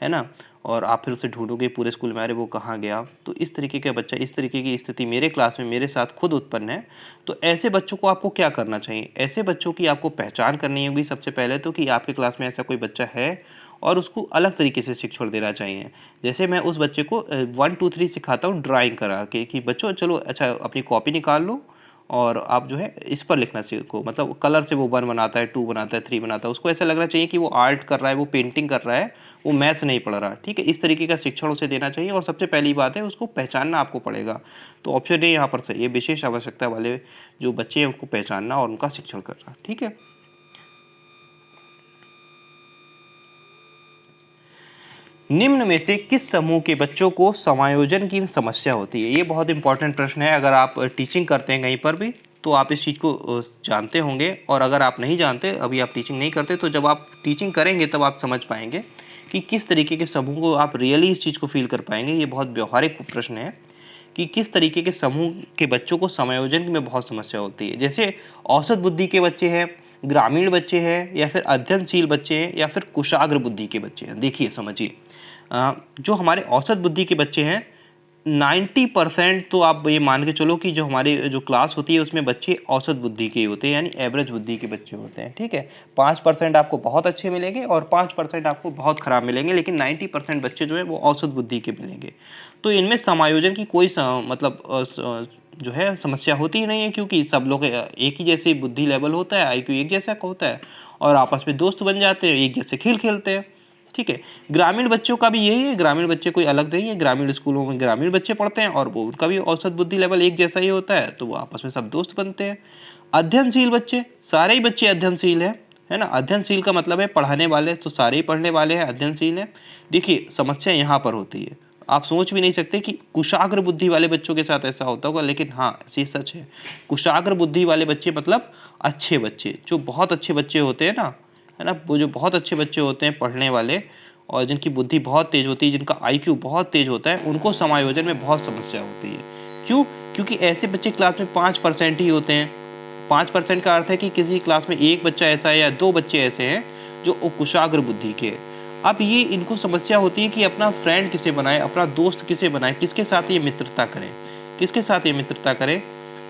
है ना। और आप फिर उसे ढूंढोगे पूरे स्कूल में, अरे वो कहाँ गया। तो इस तरीके का बच्चा, इस तरीके की स्थिति मेरे क्लास में मेरे साथ खुद उत्पन्न है। तो ऐसे बच्चों को आपको क्या करना चाहिए, ऐसे बच्चों की आपको पहचान करनी होगी सबसे पहले तो, कि आपके क्लास में ऐसा कोई बच्चा है और उसको अलग तरीके से शिक्षण देना चाहिए। जैसे मैं उस बच्चे को 1 2 3 सिखाता हूँ ड्राइंग करा के, कि बच्चों चलो अच्छा अपनी कॉपी निकाल लो और आप जो है इस पर लिखना सीखो, मतलब कलर से वो 1 बनाता है, 2 बनाता है, 3 बनाता है, उसको ऐसा लगना चाहिए कि वो आर्ट कर रहा है, वो पेंटिंग कर रहा है, वो मैथ्स नहीं पढ़ रहा। ठीक है, इस तरीके का शिक्षण उसे देना चाहिए। और सबसे पहली बात है, उसको पहचानना आपको पड़ेगा। तो ऑप्शन ए यहाँ पर सही है, विशेष आवश्यकता वाले जो बच्चे हैं उनको पहचानना और उनका शिक्षण करना। ठीक है, निम्न में से किस समूह के बच्चों को समायोजन की समस्या होती है? ये बहुत इंपॉर्टेंट प्रश्न है। अगर आप टीचिंग करते हैं कहीं पर भी तो आप इस चीज़ को जानते होंगे, और अगर आप नहीं जानते, अभी आप टीचिंग नहीं करते, तो जब आप टीचिंग करेंगे तब आप समझ पाएंगे कि किस तरीके के समूह को आप रियली इस चीज़ को फील कर पाएंगे। ये बहुत व्यवहारिक प्रश्न है कि किस तरीके के समूह के बच्चों को समायोजन में बहुत समस्या होती है। जैसे औसत बुद्धि के बच्चे हैं, ग्रामीण बच्चे हैं, या फिर अध्ययनशील बच्चे हैं, या फिर कुशाग्र बुद्धि के बच्चे हैं। देखिए समझिए, जो हमारे औसत बुद्धि के बच्चे हैं, 90% तो आप ये मान के चलो कि जो हमारी जो क्लास होती है उसमें बच्चे औसत बुद्धि के होते हैं, यानी एवरेज बुद्धि के बच्चे होते हैं। ठीक है, 5% आपको बहुत अच्छे मिलेंगे और 5% आपको बहुत खराब मिलेंगे, लेकिन 90% बच्चे जो है वो औसत बुद्धि के मिलेंगे। तो इनमें समायोजन की कोई मतलब जो है समस्या होती ही नहीं है, क्योंकि सब लोग एक ही जैसे बुद्धि लेवल होता है, IQ एक जैसा होता है, और आपस में दोस्त बन जाते हैं, एक जैसे खेल खेलते हैं। ठीक है, ग्रामीण बच्चों का भी यही है, ग्रामीण बच्चे कोई अलग नहीं है, ग्रामीण स्कूलों में ग्रामीण बच्चे पढ़ते हैं और वो उनका भी औसत बुद्धि लेवल एक जैसा ही होता है, तो वो आपस में सब दोस्त बनते हैं। अध्ययनशील बच्चे, सारे ही बच्चे अध्ययनशील है ना। अध्ययनशील का मतलब है पढ़ाने वाले, तो सारे ही पढ़ने वाले हैं, अध्ययनशील हैं। देखिए समस्या यहाँ पर होती है, आप सोच भी नहीं सकते कि कुशाग्र बुद्धि वाले बच्चों के साथ ऐसा होता होगा, लेकिन हाँ ये सच है। कुशाग्र बुद्धि वाले बच्चे मतलब अच्छे बच्चे, जो बहुत अच्छे बच्चे होते हैं ना, है ना, वो जो बहुत अच्छे बच्चे होते हैं पढ़ने वाले, और जिनकी बुद्धि बहुत तेज होती है, जिनका IQ बहुत तेज होता है, उनको समायोजन में बहुत समस्या होती है। क्यों? क्योंकि ऐसे बच्चे क्लास में 5% ही होते हैं। 5% का अर्थ है कि किसी क्लास में एक बच्चा ऐसा है या 2 बच्चे ऐसे हैं जो कुशाग्र बुद्धि के हैं। अब ये इनको समस्या होती है कि अपना फ्रेंड किसे बनाए, अपना दोस्त किसे बनाए, किसके साथ ये मित्रता करें, किसके साथ ये मित्रता करें।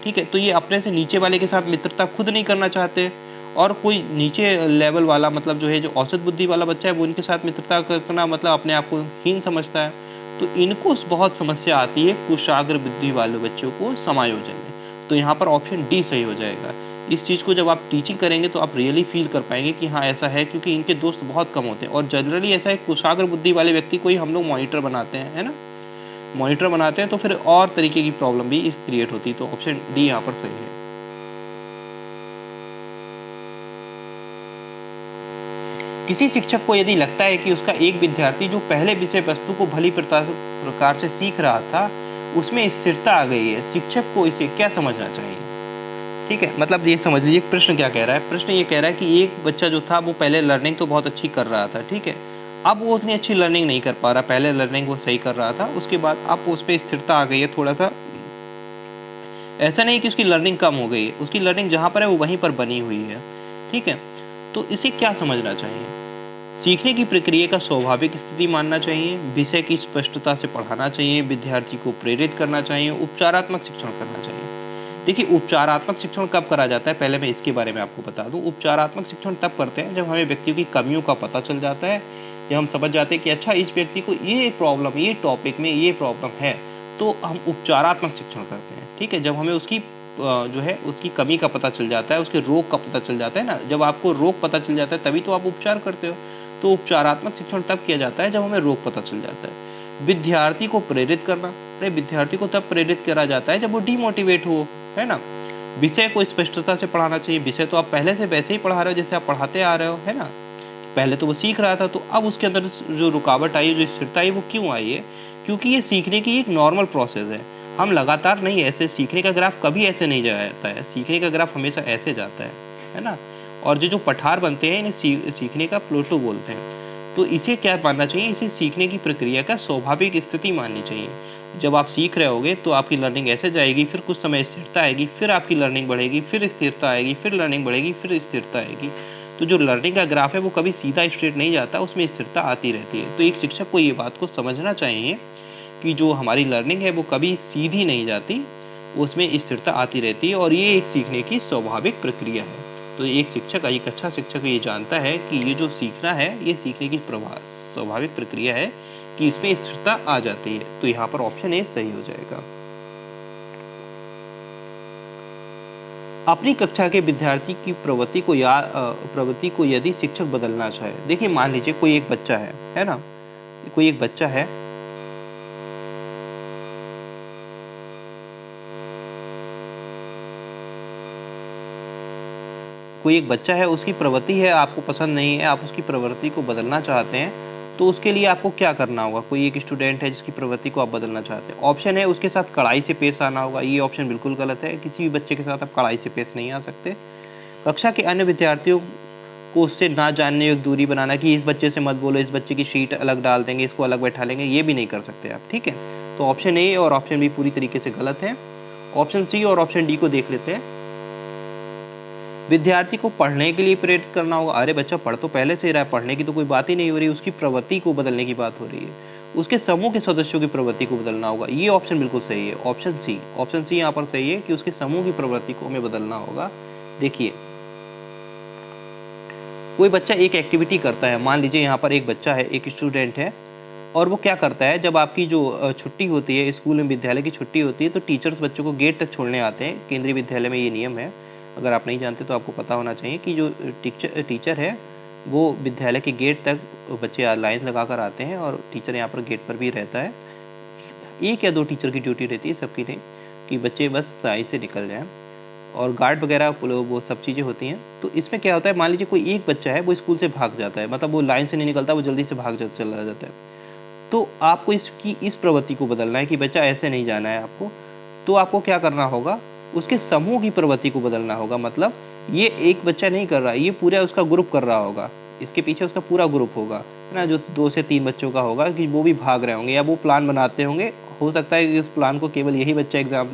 ठीक है, तो ये अपने से नीचे वाले के साथ मित्रता खुद नहीं करना चाहते, और कोई नीचे लेवल वाला, मतलब जो है जो औसत बुद्धि वाला बच्चा है, वो इनके साथ मित्रता करना मतलब अपने आप को हीन समझता है। तो इनको बहुत समस्या आती है कुशाग्र बुद्धि वाले बच्चों को समायोजन में। तो यहाँ पर ऑप्शन डी सही हो जाएगा। इस चीज़ को जब आप टीचिंग करेंगे तो आप रियली फील कर पाएंगे कि हाँ ऐसा है, क्योंकि इनके दोस्त बहुत कम होते हैं, और जनरली ऐसा है कुशाग्र बुद्धि वाले व्यक्ति को ही हम लोग मॉनिटर बनाते हैं, है ना, मॉनिटर बनाते हैं, तो फिर और तरीके की प्रॉब्लम भी क्रिएट होती है। तो ऑप्शन डी यहाँ पर सही है। किसी शिक्षक को यदि लगता है कि उसका एक विद्यार्थी जो पहले विषय वस्तु को भली प्रकार से सीख रहा था उसमें स्थिरता आ गई है, शिक्षक को इसे क्या समझना चाहिए? ठीक है, मतलब ये समझ लीजिए प्रश्न क्या कह रहा है। प्रश्न ये कह रहा है कि एक बच्चा जो था वो पहले लर्निंग तो बहुत अच्छी कर रहा था, ठीक है, अब वो उतनी अच्छी लर्निंग नहीं कर पा रहा। पहले लर्निंग वो सही कर रहा था, उसके बाद अब उस पर स्थिरता आ गई है थोड़ा सा। ऐसा नहीं कि उसकी लर्निंग कम हो गई है, उसकी लर्निंग जहाँ पर है वो वहीं पर बनी हुई है। ठीक है, तो इसे क्या समझना चाहिए? सीखने की प्रक्रिया का स्वाभाविक स्थिति मानना चाहिए, विषय की स्पष्टता से पढ़ाना चाहिए, विद्यार्थी को प्रेरित करना चाहिए, उपचारात्मक शिक्षण करना चाहिए। देखिए उपचारात्मक शिक्षण कब करा जाता है, पहले मैं इसके बारे में आपको बता दूं। उपचारात्मक शिक्षण तब करते हैं जब हमें व्यक्तियों की कमियों का पता चल जाता है, या हम समझ जाते हैं कि अच्छा इस व्यक्ति को ये प्रॉब्लम, ये टॉपिक में ये प्रॉब्लम है, तो हम उपचारात्मक शिक्षण करते हैं। ठीक है, जब हमें उसकी जो है उसकी कमी का पता चल जाता है, उसके रोग का पता चल जाता है ना, जब आपको रोग पता चल जाता है तभी तो आप उपचार करते हो। तो उपचारात्मक शिक्षण तब किया जाता है जब हमें रोग पता चल जाता है। विद्यार्थी को प्रेरित करना, अरे विद्यार्थी को तब प्रेरित करा जाता है जब वो डिमोटिवेट हो, है ना। विषय को स्पष्टता से पढ़ाना चाहिए, विषय तो आप पहले से वैसे ही पढ़ा रहे हो जैसे आप पढ़ाते आ रहे हो, है ना। पहले तो वो सीख रहा था, तो अब उसके अंदर जो रुकावट आई, जो स्थिरता आई, वो क्यों आई है? क्योंकि ये सीखने की एक नॉर्मल प्रोसेस है। हम लगातार नहीं, ऐसे सीखने का ग्राफ कभी ऐसे नहीं जाता है, सीखने का ग्राफ हमेशा ऐसे जाता है ना। और जो पठार बनते हैं इन्हें सीखने का प्लेटो बोलते हैं। तो इसे क्या मानना चाहिए? इसे सीखने की प्रक्रिया का स्वाभाविक स्थिति माननी चाहिए। जब आप सीख रहे होगे तो आपकी लर्निंग ऐसे जाएगी, फिर कुछ समय स्थिरता आएगी, फिर आपकी लर्निंग बढ़ेगी, फिर स्थिरता आएगी, फिर लर्निंग बढ़ेगी, फिर स्थिरता आएगी। तो जो लर्निंग का ग्राफ है वो कभी सीधा स्ट्रेट नहीं जाता, उसमें स्थिरता आती रहती है। तो एक शिक्षक को ये बात को समझना चाहिए कि जो हमारी लर्निंग है वो कभी सीधी नहीं जाती, उसमें स्थिरता आती रहती है, और ये एक सीखने की स्वाभाविक प्रक्रिया है। तो एक शिक्षक, एक अच्छा शिक्षक ये जानता है कि ये जो सीखना है ये सीखने की स्वाभाविक प्रक्रिया है, कि इसमें स्थिरता आ जाती है। तो यहाँ पर ऑप्शन ए सही हो जाएगा। अपनी कक्षा के विद्यार्थी की प्रवृत्ति को यदि शिक्षक बदलना चाहे, देखिए मान लीजिए कोई एक बच्चा है ना, कोई एक बच्चा है, कोई एक बच्चा है, उसकी प्रवृत्ति है आपको पसंद नहीं है, आप उसकी प्रवृत्ति को बदलना चाहते हैं, तो उसके लिए आपको क्या करना होगा? कोई एक स्टूडेंट है जिसकी प्रवृत्ति को आप बदलना चाहते हैं, ऑप्शन है उसके साथ कड़ाई से पेश आना होगा। ये ऑप्शन बिल्कुल गलत है, किसी भी बच्चे के साथ आप कड़ाई से पेश नहीं आ सकते। कक्षा के अन्य विद्यार्थियों को उससे ना जानने योग्य दूरी बनाना, कि इस बच्चे से मत बोलो, इस बच्चे की शीट अलग डाल देंगे, इसको अलग बैठा लेंगे, ये भी नहीं कर सकते आप, ठीक है। तो ऑप्शन ए और ऑप्शन बी पूरी तरीके से गलत है। ऑप्शन सी और ऑप्शन डी को देख लेते हैं। विद्यार्थी को पढ़ने के लिए प्रेरित करना होगा। अरे बच्चा पढ़ तो पहले से ही रहा है, पढ़ने की तो कोई बात ही नहीं हो रही, उसकी प्रवृत्ति को बदलने की बात हो रही है। उसके समूह के सदस्यों की प्रवृत्ति को बदलना होगा। ये ऑप्शन बिल्कुल सही है, ऑप्शन सी यहाँ पर सही है कि उसके समूह की प्रवृत्ति को हमें बदलना होगा। देखिए कोई बच्चा एक एक्टिविटी करता है, मान लीजिए यहाँ पर एक बच्चा है, एक स्टूडेंट है, और वो क्या करता है, जब आपकी जो छुट्टी होती है, स्कूल में विद्यालय की छुट्टी होती है, तो टीचर्स बच्चों को गेट तक छोड़ने आते हैं। केंद्रीय विद्यालय में ये नियम है, अगर आप नहीं जानते तो आपको पता होना चाहिए कि जो टीचर है वो विद्यालय के गेट तक बच्चे लाइन लगा कर आते हैं, और टीचर यहाँ पर गेट पर भी रहता है। एक या दो टीचर की ड्यूटी रहती है, सबकी नहीं, कि बच्चे बस साइड से निकल जाएं, और गार्ड वगैरह वो सब चीज़ें होती हैं। तो इसमें क्या होता है, मान लीजिए कोई एक बच्चा है वो स्कूल से भाग जाता है, मतलब वो लाइन से नहीं निकलता, वो जल्दी से चला जाता है, तो आपको इसकी इस प्रवृत्ति को बदलना है कि बच्चा ऐसे नहीं जाना है आपको। तो आपको क्या करना होगा, उसके समूह की प्रवृत्ति को बदलना होगा। मतलब ये एक बच्चा नहीं कर रहा है, ये पूरा उसका ग्रुप कर रहा होगा, इसके पीछे उसका पूरा ग्रुप होगा, है ना, जो 2 से 3 बच्चों का होगा, कि वो भी भाग रहे होंगे या वो प्लान बनाते होंगे। हो सकता है कि उस प्लान को केवल यही बच्चा एग्जाम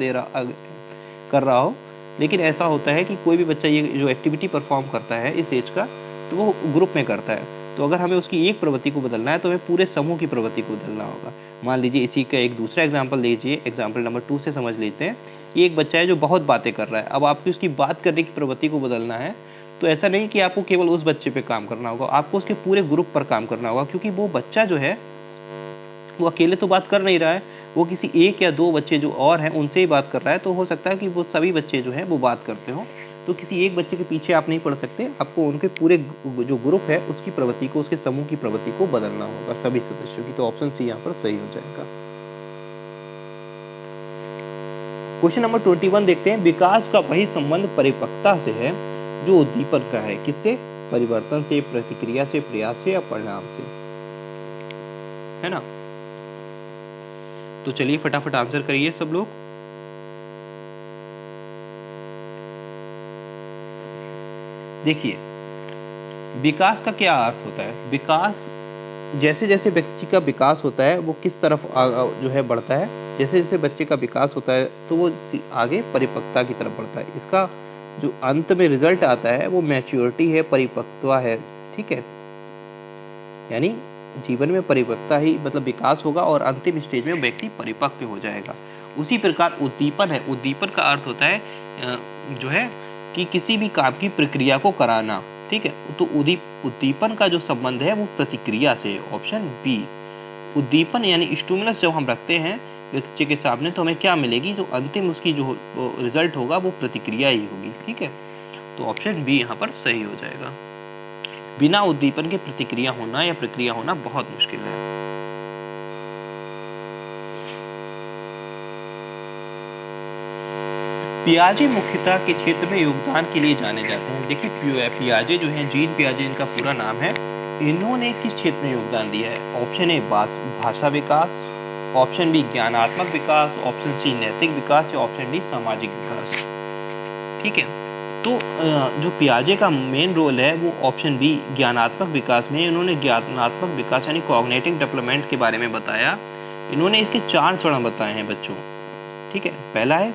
कर रहा हो, लेकिन ऐसा होता है कि कोई भी बच्चा ये जो एक्टिविटी परफॉर्म करता है इस एज का, तो वो ग्रुप में करता है। तो अगर हमें उसकी एक प्रवृत्ति को बदलना है तो हमें पूरे समूह की प्रवृत्ति को बदलना होगा। मान लीजिए इसी का एक दूसरा एग्जाम्पल लीजिए, एग्जाम्पल नंबर 2 से समझ लेते हैं। ये एक बच्चा है जो बहुत बातें कर रहा है, अब आपको उसकी बात करने की प्रवृत्ति को बदलना है। तो ऐसा नहीं कि आपको केवल उस बच्चे पे काम करना होगा, आपको उसके पूरे ग्रुप पर काम करना होगा, क्योंकि वो बच्चा जो है वो अकेले तो बात कर नहीं रहा है, वो किसी एक या दो बच्चे जो और हैं उनसे ही बात कर रहा है। तो हो सकता है कि वो सभी बच्चे जो हैं वो बात करते हों, तो किसी एक बच्चे के पीछे आप नहीं पड़ सकते, आपको उनके पूरे जो ग्रुप है उसकी प्रवृत्ति को, उसके समूह की प्रवृत्ति को बदलना होगा, सभी सदस्यों की। तो ऑप्शन सी यहाँ पर सही हो जाएगा। क्वेश्चन नंबर 21 देखते हैं। विकास का वही संबंध परिपक्वता से है जो उद्दीपन का है। किससे? परिवर्तन से, प्रतिक्रिया से, प्रयास से या परिणाम से, है ना। तो चलिए फटाफट आंसर करिए सब लोग। देखिए विकास का क्या अर्थ होता है। विकास, जैसे जैसे बच्चे का विकास होता है वो किस तरफ जो है बढ़ता है, जैसे जैसे बच्चे का विकास होता है तो वो आगे परिपक्वता की तरफ बढ़ता है। इसका जो अंत में रिजल्ट आता है वो मैच्योरिटी है, परिपक्वता है, ठीक है। यानी जीवन में परिपक्वता ही मतलब विकास होगा और अंतिम स्टेज में व्यक्ति परिपक्व हो जाएगा। उसी प्रकार उद्दीपन है, उद्दीपन का अर्थ होता है जो है कि किसी भी काम की प्रक्रिया को कराना, ठीक है। तो उद्दीपन का जो संबंध है वो प्रतिक्रिया से है, ऑप्शन बी। उद्दीपन यानी स्टिमुलस जब हम रखते हैं बच्चे के सामने तो हमें क्या मिलेगी, जो अंतिम उसकी जो रिजल्ट होगा वो प्रतिक्रिया ही होगी, ठीक है। तो ऑप्शन बी यहाँ पर सही हो जाएगा। बिना उद्दीपन के प्रतिक्रिया होना या प्रक्रिया होना बहुत मुश्किल है। पियाजे मुख्यतः के क्षेत्र में योगदान के लिए जाने जाते हैं। देखिए पियाजे जो हैं, जीन पियाजे इनका पूरा नाम है, इन्होंने किस क्षेत्र में योगदान दिया है। ऑप्शन ए भाषा विकास, ऑप्शन बी ज्ञानात्मक विकास, ऑप्शन सी नैतिक विकास या ऑप्शन डी सामाजिक विकास, ठीक है। तो जो पियाजे का मेन रोल है वो ऑप्शन बी ज्ञानात्मक विकास में। इन्होंने ज्ञानात्मक विकास यानी कॉग्निटिव डेवलपमेंट के बारे में बताया। इन्होंने इसके 4 चरण बताए हैं बच्चों, ठीक है। पहला है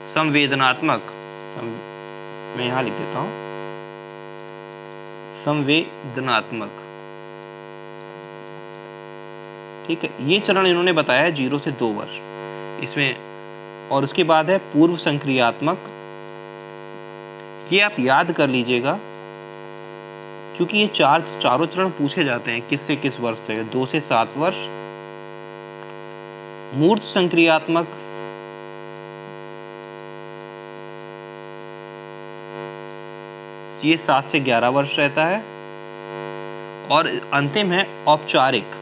संवेदनात्मक, मैं यहाँ लिख देता हूँ संवेदनात्मक, ठीक है। ये चरण इन्होंने बताया है 0 से 2 वर्ष इसमें। और उसके बाद है पूर्व संक्रियात्मक, ये आप याद कर लीजिएगा क्योंकि ये चारों चरण पूछे जाते हैं किस से किस वर्ष से, 2 से 7 वर्ष। मूर्त संक्रियात्मक, ये 7 से 11 वर्ष रहता है। और अंतिम है औपचारिक।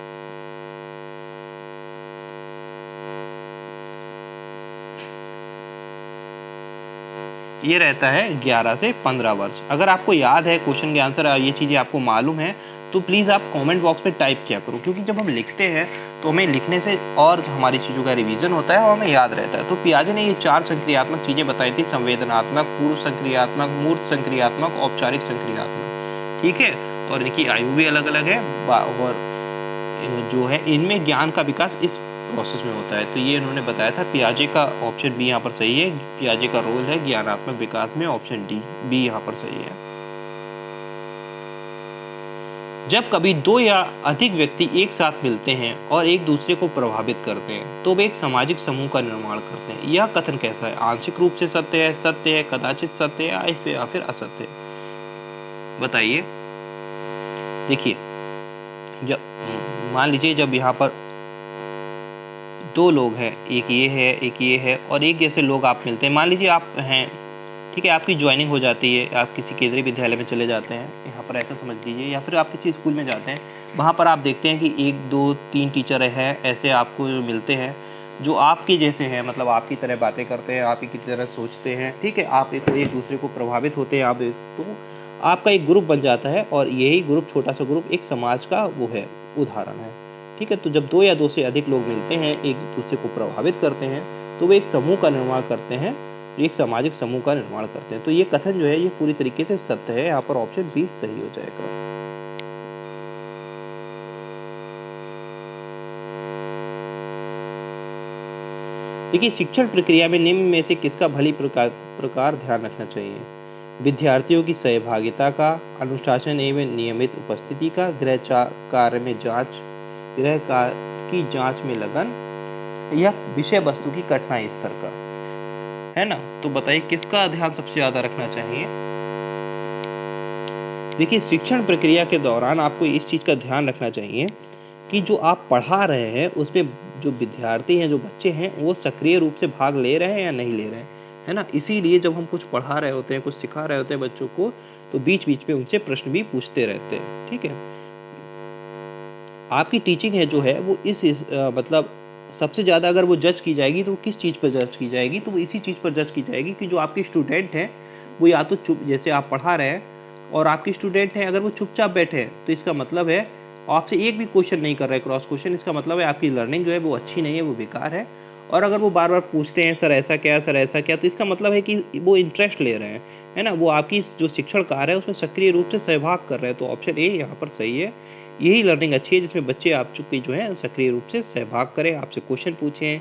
ये रहता है 11 से 15 वर्ष। अगर आपको याद है क्वेश्चन के आंसर, ये चीज़ें आपको मालूम है, तो प्लीज़ आप कमेंट बॉक्स में टाइप किया करो, क्योंकि जब हम लिखते हैं तो हमें लिखने से और हमारी चीज़ों का रिवीजन होता है और हमें याद रहता है। तो पियाजे ने ये 4 संक्रियात्मक चीज़ें बताई थी: संवेदनात्मक, पूर्व संक्रियात्मक, मूर्त संक्रियात्मक, औपचारिक संक्रियात्मक। ठीक है, और इनकी आयु भी अलग अलग है, और जो है इनमें ज्ञान का विकास इस प्रोसेस में होता है। तो ये इन्होंने बताया था। पियाजे का ऑप्शन बी यहाँ पर सही है। पियाजे का रोल है ज्ञानात्मक विकास में, ऑप्शन बी यहाँ पर सही है। जब कभी 2 या अधिक व्यक्ति एक साथ मिलते हैं और एक दूसरे को प्रभावित करते हैं तो वे एक सामाजिक समूह का निर्माण करते हैं। यह कथन कैसा है? आंशिक रूप से सत्य है, कदाचित सत्य है, या फिर असत्य है? बताइए। देखिए, जब मान लीजिए जब यहाँ पर 2 लोग हैं, एक ये है और एक जैसे लोग आप मिलते हैं। मान लीजिए आप हैं, ठीक है, आपकी ज्वाइनिंग हो जाती है, आप किसी केंद्रीय विद्यालय में चले जाते हैं, यहाँ पर ऐसा समझ लीजिए, या फिर आप किसी स्कूल में जाते हैं। वहाँ पर आप देखते हैं कि 1, 2, 3 टीचर हैं ऐसे आपको मिलते हैं जो आपके जैसे हैं, मतलब आपकी तरह बातें करते हैं, आप ही की तरह सोचते हैं। ठीक है, आप एक दूसरे को प्रभावित होते हैं, आप तो आपका एक ग्रुप बन जाता है, और यही ग्रुप, छोटा सा ग्रुप, एक समाज का वो है, उदाहरण है। ठीक है, तो जब 2 या 2 से अधिक लोग मिलते हैं, एक दूसरे को प्रभावित करते हैं, तो वे एक समूह का निर्माण करते हैं, एक सामाजिक समूह का निर्माण करते हैं। तो ये कथन जो है ये पूरी तरीके से सत्य है। यहाँ पर ऑप्शन बी सही हो जाएगा। देखिए, शिक्षण प्रक्रिया में निम्न में से किसका भली प्रकार ध्यान रखना चाहिए? विद्यार्थियों की सहभागिता का, अनुशासन एवं नियमित उपस्थिति का, कार्य में जांच, गृह कार्य की जांच में लगन, या विषय वस्तु की कठिनाई स्तर का, है ना? तो बताइए किसका ध्यान सबसे ज्यादा रखना चाहिए? देखिए, शिक्षण प्रक्रिया के दौरान आपको इस चीज का ध्यान रखना चाहिए कि जो आप पढ़ा रहे हैं उसमें जो विद्यार्थी हैं, जो बच्चे हैं, वो सक्रिय रूप से भाग ले रहे हैं या नहीं ले रहे हैं, है ना? इसीलिए जब हम कुछ पढ़ा रहे होते हैं, कुछ सिखा रहे होते हैं बच्चों को, तो बीच बीच में उनसे प्रश्न भी पूछते रहते हैं। ठीक है, आपकी टीचिंग है जो है वो मतलब सबसे ज़्यादा अगर वो जज की जाएगी तो किस चीज़ पर जज की जाएगी? तो वो इसी चीज़ पर जज की जाएगी कि जो आपके स्टूडेंट हैं वो या तो चुप, जैसे आप पढ़ा रहे हैं और आपके स्टूडेंट हैं अगर वो चुपचाप बैठे हैं, तो इसका मतलब है आपसे एक भी क्वेश्चन नहीं कर रहे, क्रॉस क्वेश्चन, इसका मतलब है आपकी लर्निंग जो है वो अच्छी नहीं है, वो बेकार है। और अगर वो बार बार पूछते हैं सर ऐसा क्या, सर ऐसा क्या, तो इसका मतलब है कि वो इंटरेस्ट ले रहे हैं, है ना? वो आपकी जो शिक्षण कार्य है उसमें सक्रिय रूप से सहभाग कर रहे हैं। तो ऑप्शन ए यहाँ पर सही है। यही लर्निंग अच्छी है जिसमें बच्चे आप चुकी जो है सक्रिय रूप से सहभाग करें, आपसे क्वेश्चन पूछें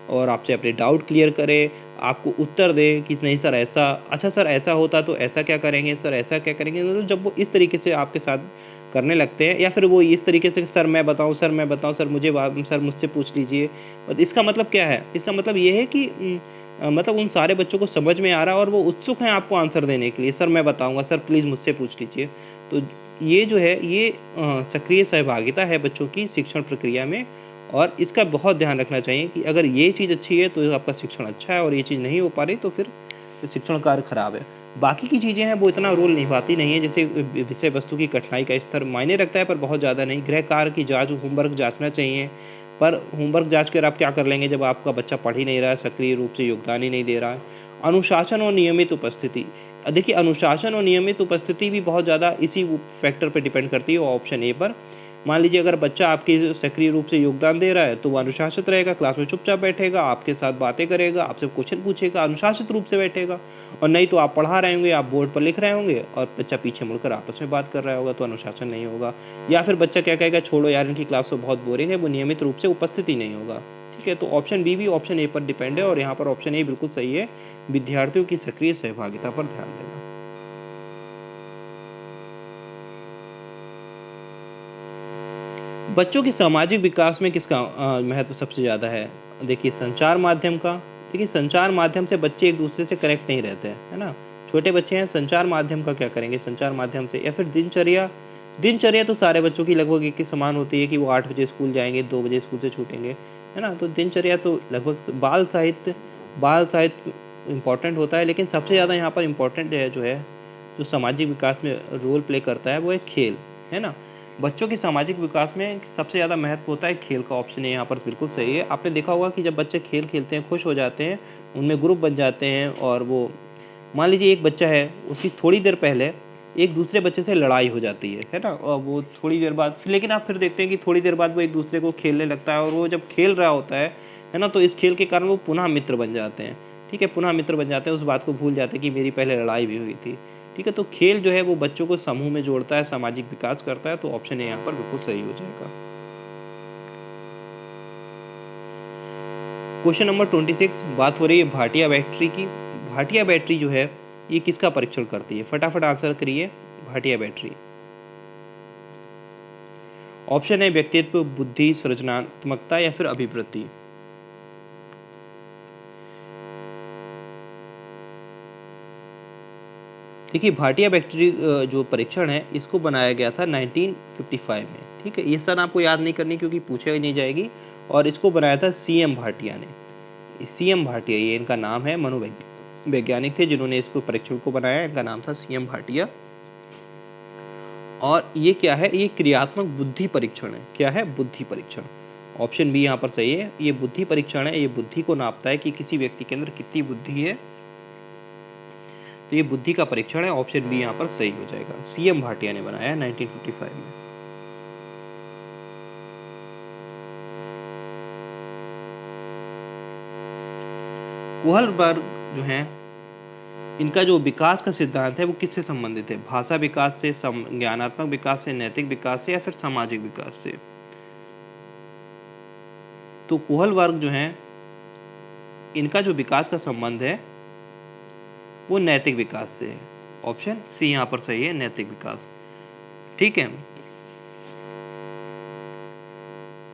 और आपसे अपने डाउट क्लियर करें, आपको उत्तर दें कि नहीं सर ऐसा, अच्छा सर ऐसा होता तो ऐसा क्या करेंगे, सर ऐसा क्या करेंगे। तो जब वो इस तरीके से आपके साथ करने लगते हैं, या फिर वो इस तरीके से सर मैं बताऊं, सर मैं बताऊं, सर मुझे सर मुझसे पूछ लीजिए, और इसका मतलब क्या है? इसका मतलब ये है कि मतलब उन सारे बच्चों को समझ में आ रहा है और वो उत्सुक हैं आपको आंसर देने के लिए, सर मैं बताऊंगा, सर प्लीज़ मुझसे पूछ लीजिए। तो ये जो है ये सक्रिय सहभागिता है बच्चों की शिक्षण प्रक्रिया में, और इसका बहुत ध्यान रखना चाहिए कि अगर ये चीज़ अच्छी है तो आपका शिक्षण अच्छा है, और ये चीज़ नहीं हो पा रही तो फिर शिक्षण कार्य खराब है। बाकी की चीज़ें हैं वो इतना रोल निभाती नहीं है, जैसे विषय वस्तु की कठिनाई का स्तर मायने रखता है पर बहुत ज़्यादा नहीं। गृह कार्य की जाँच, होमवर्क जाँचना चाहिए, पर होमवर्क जाँच कर आप क्या कर लेंगे जब आपका बच्चा पढ़ ही नहीं रहा है, सक्रिय रूप से योगदान ही नहीं दे रहा है। अनुशासन और नियमित उपस्थिति, देखिए अनुशासन और नियमित उपस्थिति भी बहुत ज़्यादा इसी फैक्टर पर डिपेंड करती है, ऑप्शन ए पर। मान लीजिए अगर बच्चा आपके सक्रिय रूप से योगदान दे रहा है तो वो अनुशासित रहेगा, क्लास में चुपचाप बैठेगा, आपके साथ बातें करेगा, आपसे क्वेश्चन पूछेगा, अनुशासित रूप से बैठेगा। और नहीं तो आप पढ़ा रहे होंगे, आप बोर्ड पर लिख रहे होंगे और बच्चा पीछे मुड़कर आपस में बात कर रहा होगा, तो अनुशासन नहीं होगा। या फिर बच्चा क्या कहेगा, छोड़ो यार इनकी क्लास तो बहुत बोरिंग है, वो नियमित रूप से उपस्थित ही नहीं होगा। ठीक है, तो ऑप्शन बी भी ऑप्शन ए पर डिपेंड है, और यहाँ पर ऑप्शन ए बिल्कुल सही है, विद्यार्थियों की सक्रिय सहभागिता पर ध्यान देना। बच्चों के सामाजिक विकास में किसका महत्व सबसे ज़्यादा है? देखिए संचार माध्यम का। देखिए संचार माध्यम से बच्चे एक दूसरे से कनेक्ट नहीं रहते हैं, है ना? छोटे बच्चे हैं, संचार माध्यम का क्या करेंगे? संचार माध्यम से, या फिर दिनचर्या। दिनचर्या तो सारे बच्चों की लगभग एक ही समान होती है कि वो 8 बजे स्कूल जाएंगे, 2 बजे स्कूल से छूटेंगे, है ना? तो दिनचर्या तो लगभग बाल साहित्य इम्पॉर्टेंट होता है, लेकिन सबसे ज़्यादा यहाँ पर इम्पॉर्टेंट है जो है जो सामाजिक विकास में रोल प्ले करता है वो है खेल, है ना। बच्चों के सामाजिक विकास में सबसे ज़्यादा महत्व होता है खेल का। ऑप्शन ए यहाँ पर बिल्कुल सही है। आपने देखा होगा कि जब बच्चे खेल खेलते हैं, खुश हो जाते हैं, उनमें ग्रुप बन जाते हैं, और वो मान लीजिए एक बच्चा है, उसकी थोड़ी देर पहले एक दूसरे बच्चे से लड़ाई हो जाती है ना, और वो थोड़ी देर बाद लेकिन आप फिर देखते हैं कि थोड़ी देर बाद वो एक दूसरे को खेलने लगता है, और वो जब खेल रहा होता है ना, तो इस खेल के कारण वो पुनः मित्र बन जाते हैं। ठीक है, पुनः मित्र बन जाते हैं, उस बात को भूल जाते हैं कि मेरी पहले लड़ाई भी हुई थी। ठीक है, तो खेल जो है वो बच्चों को समूह में जोड़ता है, सामाजिक विकास करता है, तो ऑप्शन ए यहाँ पर बिल्कुल सही हो जाएगा। क्वेश्चन नंबर 26, बात हो रही है भाटिया बैटरी की। भाटिया बैटरी जो है ये किसका परीक्षण करती है? फटाफट आंसर करिए। भाटिया बैटरी, ऑप्शन है व्यक्तित्व, बुद्धि, सृजनात्मकता या फिर अभिवृद्धि। देखिए, भाटिया बैटरी जो परीक्षण है इसको बनाया गया था 1955 में। ठीक है, ये सन आपको याद नहीं करनी क्योंकि पूछा ही नहीं जाएगी, और इसको बनाया था सीएम भाटिया ने। सीएम भाटिया ये इनका नाम है, मनोवैज्ञानिक थे जिन्होंने इसको परीक्षण को बनाया, इनका नाम था सीएम भाटिया। और ये क्या है? ये क्रियात्मक बुद्धि परीक्षण है। क्या है? बुद्धि परीक्षण। ऑप्शन बी यहाँ पर सही है। ये बुद्धि परीक्षण है, ये बुद्धि को नापता है कि किसी व्यक्ति के अंदर कितनी बुद्धि है, तो ये बुद्धि का परीक्षण है। ऑप्शन बी यहाँ पर सही हो जाएगा। सीएम भाटिया ने बनाया 1955 में। कोहलबर्ग जो है, इनका जो विकास का सिद्धांत है वो किससे संबंधित है? भाषा विकास से, ज्ञानात्मक विकास से, नैतिक विकास से या फिर सामाजिक विकास से? तो कोहलबर्ग जो है, इनका जो विकास का संबंध है वो नैतिक विकास से है। ऑप्शन सी यहाँ पर सही है, नैतिक विकास। ठीक है,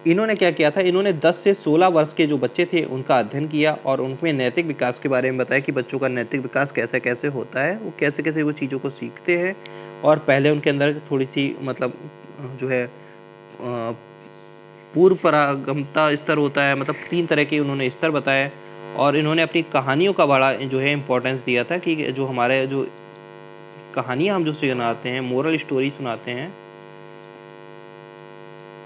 इन्होंने क्या किया था? इन्होंने 10 से 16 वर्ष के जो बच्चे थे उनका अध्ययन किया और उनमें नैतिक विकास के बारे में बताया कि बच्चों का नैतिक विकास कैसे कैसे होता है, वो कैसे कैसे वो चीज़ों को सीखते हैं। और पहले उनके अंदर थोड़ी सी मतलब जो है पूर्व परागमता स्तर होता है, मतलब 3 तरह के उन्होंने स्तर बताए। और इन्होंने अपनी कहानियों का बड़ा जो है इम्पोर्टेंस दिया था कि जो हमारे जो कहानियाँ हम जो सुनाते हैं, मोरल स्टोरी सुनाते हैं,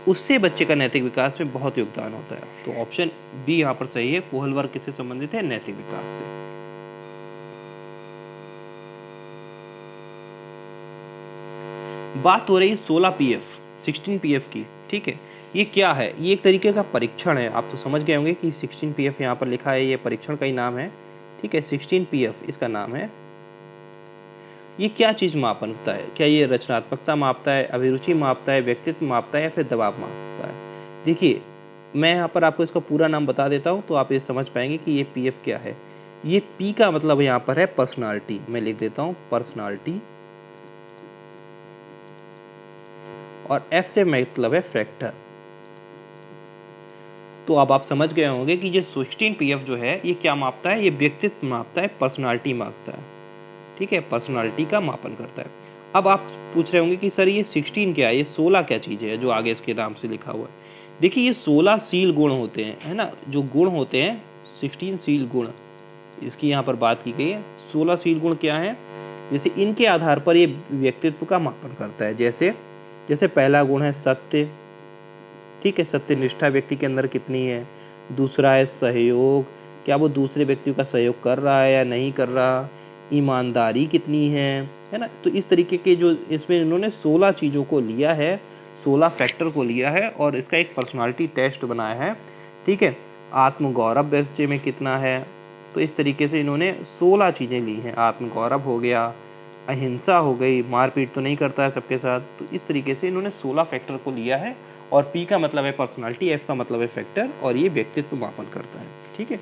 उससे बच्चे का नैतिक विकास में बहुत योगदान होता है। तो ऑप्शन बी यहाँ पर सही है। कोहलबर्ग किससे संबंधित है? नैतिक विकास से। बात हो रही है 16 पीएफ 16 पीएफ की। ठीक है, ये क्या है? ये एक तरीके का परीक्षण है। आप तो समझ गए होंगे कि 16 पीएफ यहाँ पर लिखा है, ये परीक्षण का ही नाम है। ठीक है, 16 पीएफ इसका नाम है। ये क्या चीज़ मापता है? क्या ये रचनात्मकता मापता है, अभिरुचि मापता है, व्यक्तित्व मापता है या फिर दबाव मापता है? देखिए, मैं यहाँ पर आपको इसका पूरा नाम बता देता हूँ तो आप ये समझ पाएंगे कि ये पीएफ क्या है। ये पी का मतलब यहाँ पर है पर्सनालिटी। मैं लिख देता हूँ पर्सनालिटी, और एफ से मतलब है फैक्टर। तो अब आप समझ गए होंगे कि ये 16 पीएफ जो है ये क्या मापता है? ये व्यक्तित्व मापता है, पर्सनालिटी मापता है। ठीक है, पर्सनालिटी का मापन करता है। अब आप पूछ रहे होंगे कि सर ये 16 क्या है, ये 16 क्या चीज़ है जो आगे इसके नाम से लिखा हुआ है? देखिए, ये 16 शील गुण होते हैं, है ना, जो गुण होते हैं 16 शील गुण, इसकी यहाँ पर बात की गई है। 16 शील गुण क्या है? जैसे इनके आधार पर ये व्यक्तित्व का मापन करता है। जैसे जैसे पहला गुण है सत्य। ठीक है, सत्यनिष्ठा व्यक्ति के अंदर कितनी है। दूसरा है सहयोग, क्या वो दूसरे व्यक्ति का सहयोग कर रहा है या नहीं कर रहा। ईमानदारी कितनी है ना। तो इस तरीके के जो इसमें इन्होंने 16 चीज़ों को लिया है, 16 फैक्टर को लिया है और इसका एक पर्सनालिटी टेस्ट बनाया है। ठीक है, आत्मगौरव बच्चे में कितना है, तो इस तरीके से इन्होंने 16 चीज़ें ली हैं। आत्मगौरव हो गया, अहिंसा हो गई, मारपीट तो नहीं करता है सबके साथ। तो इस तरीके से इन्होंने 16 फैक्टर को लिया है। और पी का मतलब है पर्सनालिटी, एफ का मतलब है फैक्टर, और ये व्यक्तित्व मापन करता है। ठीक है,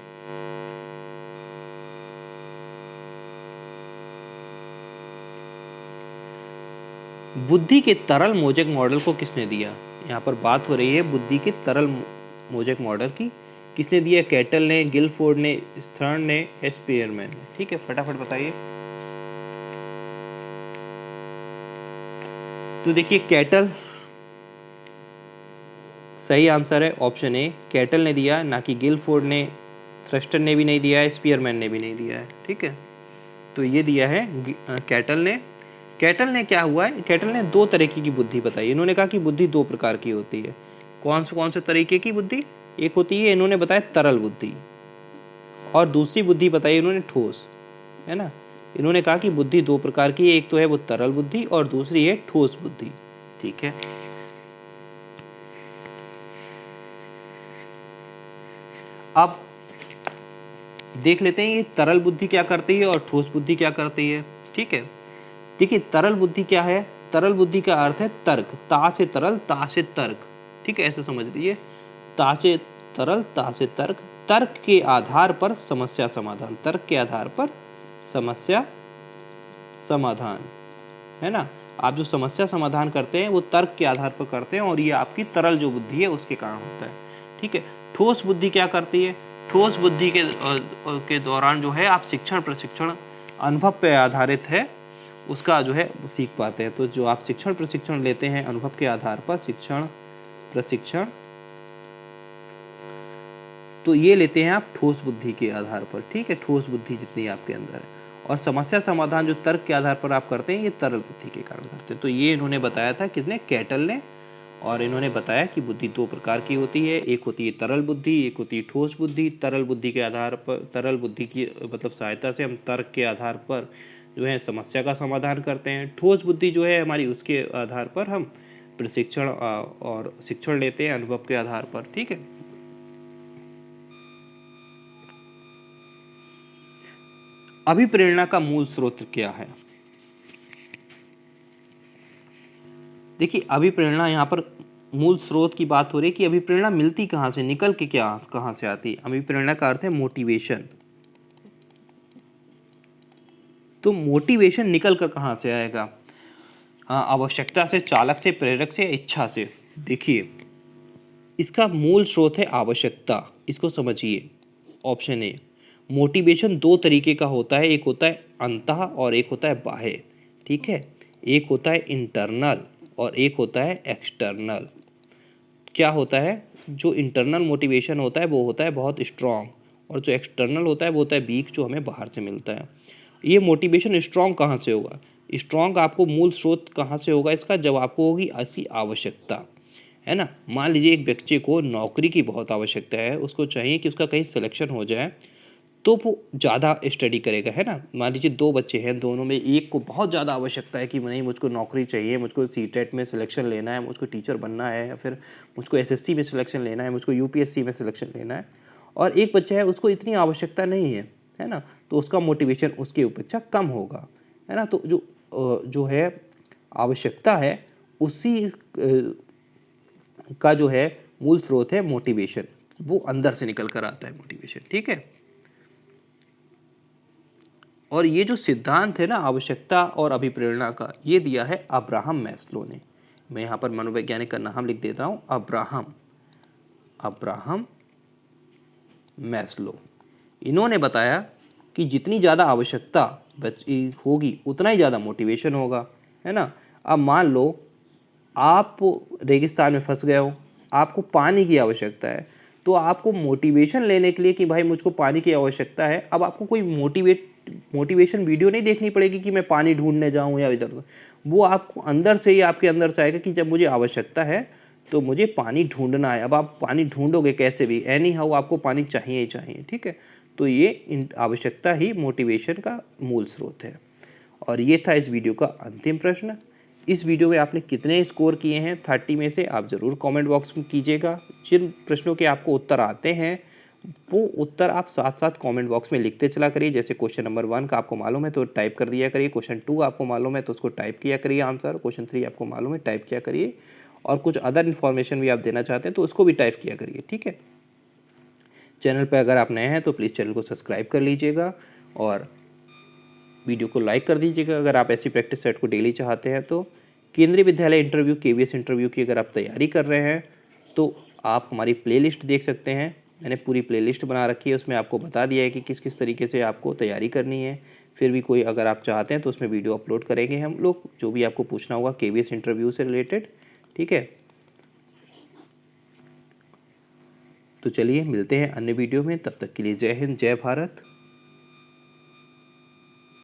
बुद्धि के तरल मोजेक मॉडल को किसने दिया? यहाँ पर बात हो रही है बुद्धि के तरल मोजेक मॉडल की। किसने दिया? कैटल ने, गिलफोर्ड ने, स्थर्न ने, स्पीयरमैन ने। ठीक है, फटाफट बताइए। तो देखिए, कैटल सही आंसर है, ऑप्शन ए। कैटल ने दिया, ना कि गिलफोर्ड ने, थ्रस्टन ने भी नहीं दिया है, स्पीयरमैन ने भी नहीं दिया है। ठीक है, तो ये दिया है कैटल ने। कैटल ने क्या हुआ है, कैटल ने दो तरीके की बुद्धि बताई। इन्होंने कहा कि बुद्धि दो प्रकार की होती है। कौन से तरीके की बुद्धि? एक होती है, इन्होंने बताया तरल बुद्धि, और दूसरी बुद्धि बताई इन्होंने ठोस, है ना। इन्होंने कहा कि बुद्धि दो प्रकार की है, एक तो है वो तरल बुद्धि और दूसरी है ठोस बुद्धि। ठीक है, अब देख लेते हैं ये तरल बुद्धि क्या करती है और ठोस बुद्धि क्या करती है। ठीक है, देखिए तरल बुद्धि क्या है? तरल बुद्धि का अर्थ है तर्क, ता से तरल ता से तर्क। ठीक है, ऐसे समझ लीजिए, ता से तरल ता से तर्क, तर्क के आधार पर समस्या समाधान, तर्क के आधार पर समस्या समाधान, है ना। आप जो समस्या समाधान करते हैं वो तर्क के आधार पर करते हैं, और ये आपकी तरल जो बुद्धि है उसके कारण होता है। ठीक है, ठोस बुद्धि क्या करती है? ठोस बुद्धि के दौरान जो है आप शिक्षण प्रशिक्षण अनुभव पे आधारित है उसका जो है सीख पाते हैं। तो जो आप शिक्षण प्रशिक्षण लेते हैं अनुभव के आधार पर शिक्षण प्रशिक्षण, तो ये लेते हैं आप ठोस बुद्धि के आधार पर। ठीक है, ठोस बुद्धि जितनी आपके अंदर है, और समस्या समाधान जो तर्क के आधार पर आप करते हैं ये तरल बुद्धि के कारण करते हैं। तो ये इन्होंने बताया था किसने? कैटल ने। और इन्होंने बताया कि बुद्धि दो प्रकार की होती है, एक होती है तरल बुद्धि, एक होती है ठोस बुद्धि। तरल बुद्धि के आधार पर, तरल बुद्धि की मतलब सहायता से हम तर्क के आधार पर जो है समस्या का समाधान करते हैं। ठोस बुद्धि जो है हमारी, उसके आधार पर हम प्रशिक्षण और शिक्षण लेते हैं अनुभव के आधार पर। ठीक है, अभिप्रेरणा का मूल स्रोत क्या है? देखिए, अभिप्रेरणा यहाँ पर मूल स्रोत की बात हो रही है कि अभिप्रेरणा मिलती कहाँ से, निकल के कहाँ से आती है। अभिप्रेरणा का अर्थ है मोटिवेशन। तो मोटिवेशन निकल कर कहाँ से आएगा? हाँ, आवश्यकता से, चालक से, प्रेरक से, इच्छा से। देखिए, इसका मूल स्रोत है आवश्यकता, इसको समझिए। ऑप्शन ए, मोटिवेशन दो तरीके का होता है, एक होता है अंतः और एक होता है बाह्य। ठीक है, एक होता है इंटरनल और एक होता है एक्सटर्नल। क्या होता है? जो इंटरनल मोटिवेशन होता है वो होता है बहुत स्ट्रांग, और जो एक्सटर्नल होता है वो होता है वीक, जो हमें बाहर से मिलता है। ये मोटिवेशन स्ट्रांग कहाँ से होगा? स्ट्रांग आपको मूल स्रोत कहाँ से होगा इसका? जब आपको होगी ऐसी आवश्यकता, है ना। मान लीजिए एक बच्चे को नौकरी की बहुत आवश्यकता है, उसको चाहिए कि उसका कहीं सिलेक्शन हो जाए, तो वो ज़्यादा स्टडी करेगा, है ना। मान लीजिए दो बच्चे हैं, दोनों में एक को बहुत ज़्यादा आवश्यकता है कि नहीं मुझको नौकरी चाहिए, मुझको सीटेट में सिलेक्शन लेना है, मुझको टीचर बनना है, या फिर मुझको एसएससी में सिलेक्शन लेना है, मुझको यूपीएससी में सिलेक्शन लेना है। और एक बच्चा है उसको इतनी आवश्यकता नहीं है ना, तो उसका मोटिवेशन उसकी अपेक्षा कम होगा, है ना। तो जो है आवश्यकता है, उसी का जो है मूल स्रोत है मोटिवेशन, वो अंदर से निकल कर आता है मोटिवेशन। ठीक है, और ये जो सिद्धांत है ना आवश्यकता और अभिप्रेरणा का, ये दिया है अब्राहम मैस्लो ने। मैं यहाँ पर मनोवैज्ञानिक का नाम लिख देता हूँ, अब्राहम मैस्लो। इन्होंने बताया कि जितनी ज़्यादा आवश्यकता होगी उतना ही ज़्यादा मोटिवेशन होगा, है ना। अब मान लो आप रेगिस्तान में फंस गए हो, आपको पानी की आवश्यकता है, तो आपको मोटिवेशन लेने के लिए कि भाई मुझको पानी की आवश्यकता है, अब आपको कोई मोटिवेशन वीडियो नहीं देखनी पड़ेगी कि मैं पानी ढूंढने जाऊं या इधर उधर। वो आपको अंदर से ही, आपके अंदर से आएगा कि जब मुझे आवश्यकता है तो मुझे पानी ढूंढना है। अब आप पानी ढूंढोगे कैसे भी, एनी हाउ आपको पानी चाहिए ही चाहिए। ठीक है, तो ये आवश्यकता ही मोटिवेशन का मूल स्रोत है। और ये था इस वीडियो का अंतिम प्रश्न। इस वीडियो में आपने कितने स्कोर किए हैं 30 में से, आप ज़रूर कमेंट बॉक्स में कीजिएगा। जिन प्रश्नों के आपको उत्तर आते हैं वो उत्तर आप साथ साथ कमेंट बॉक्स में लिखते चला करिए। जैसे क्वेश्चन नंबर 1 का आपको मालूम है तो टाइप कर दिया करिए, क्वेश्चन 2 आपको मालूम है तो उसको टाइप किया करिए आंसर, क्वेश्चन 3 आपको मालूम है टाइप किया करिए, और कुछ अदर इन्फॉर्मेशन भी आप देना चाहते हैं तो उसको भी टाइप किया करिए। ठीक है, चैनल पर अगर आप नए हैं तो प्लीज़ चैनल को सब्सक्राइब कर लीजिएगा और वीडियो को लाइक कर दीजिएगा अगर आप ऐसी प्रैक्टिस सेट को डेली चाहते हैं तो। केंद्रीय विद्यालय इंटरव्यू, केवीएस इंटरव्यू की अगर आप तैयारी कर रहे हैं तो आप हमारी प्लेलिस्ट देख सकते हैं। मैंने पूरी प्लेलिस्ट बना रखी है, उसमें आपको बता दिया है कि किस किस तरीके से आपको तैयारी करनी है। फिर भी कोई अगर आप चाहते हैं तो उसमें वीडियो अपलोड करेंगे हम लोग, जो भी आपको पूछना होगा केवीएस इंटरव्यू से रिलेटेड। ठीक है, तो चलिए मिलते हैं अन्य वीडियो में, तब तक के लिए जय हिंद, जय भारत।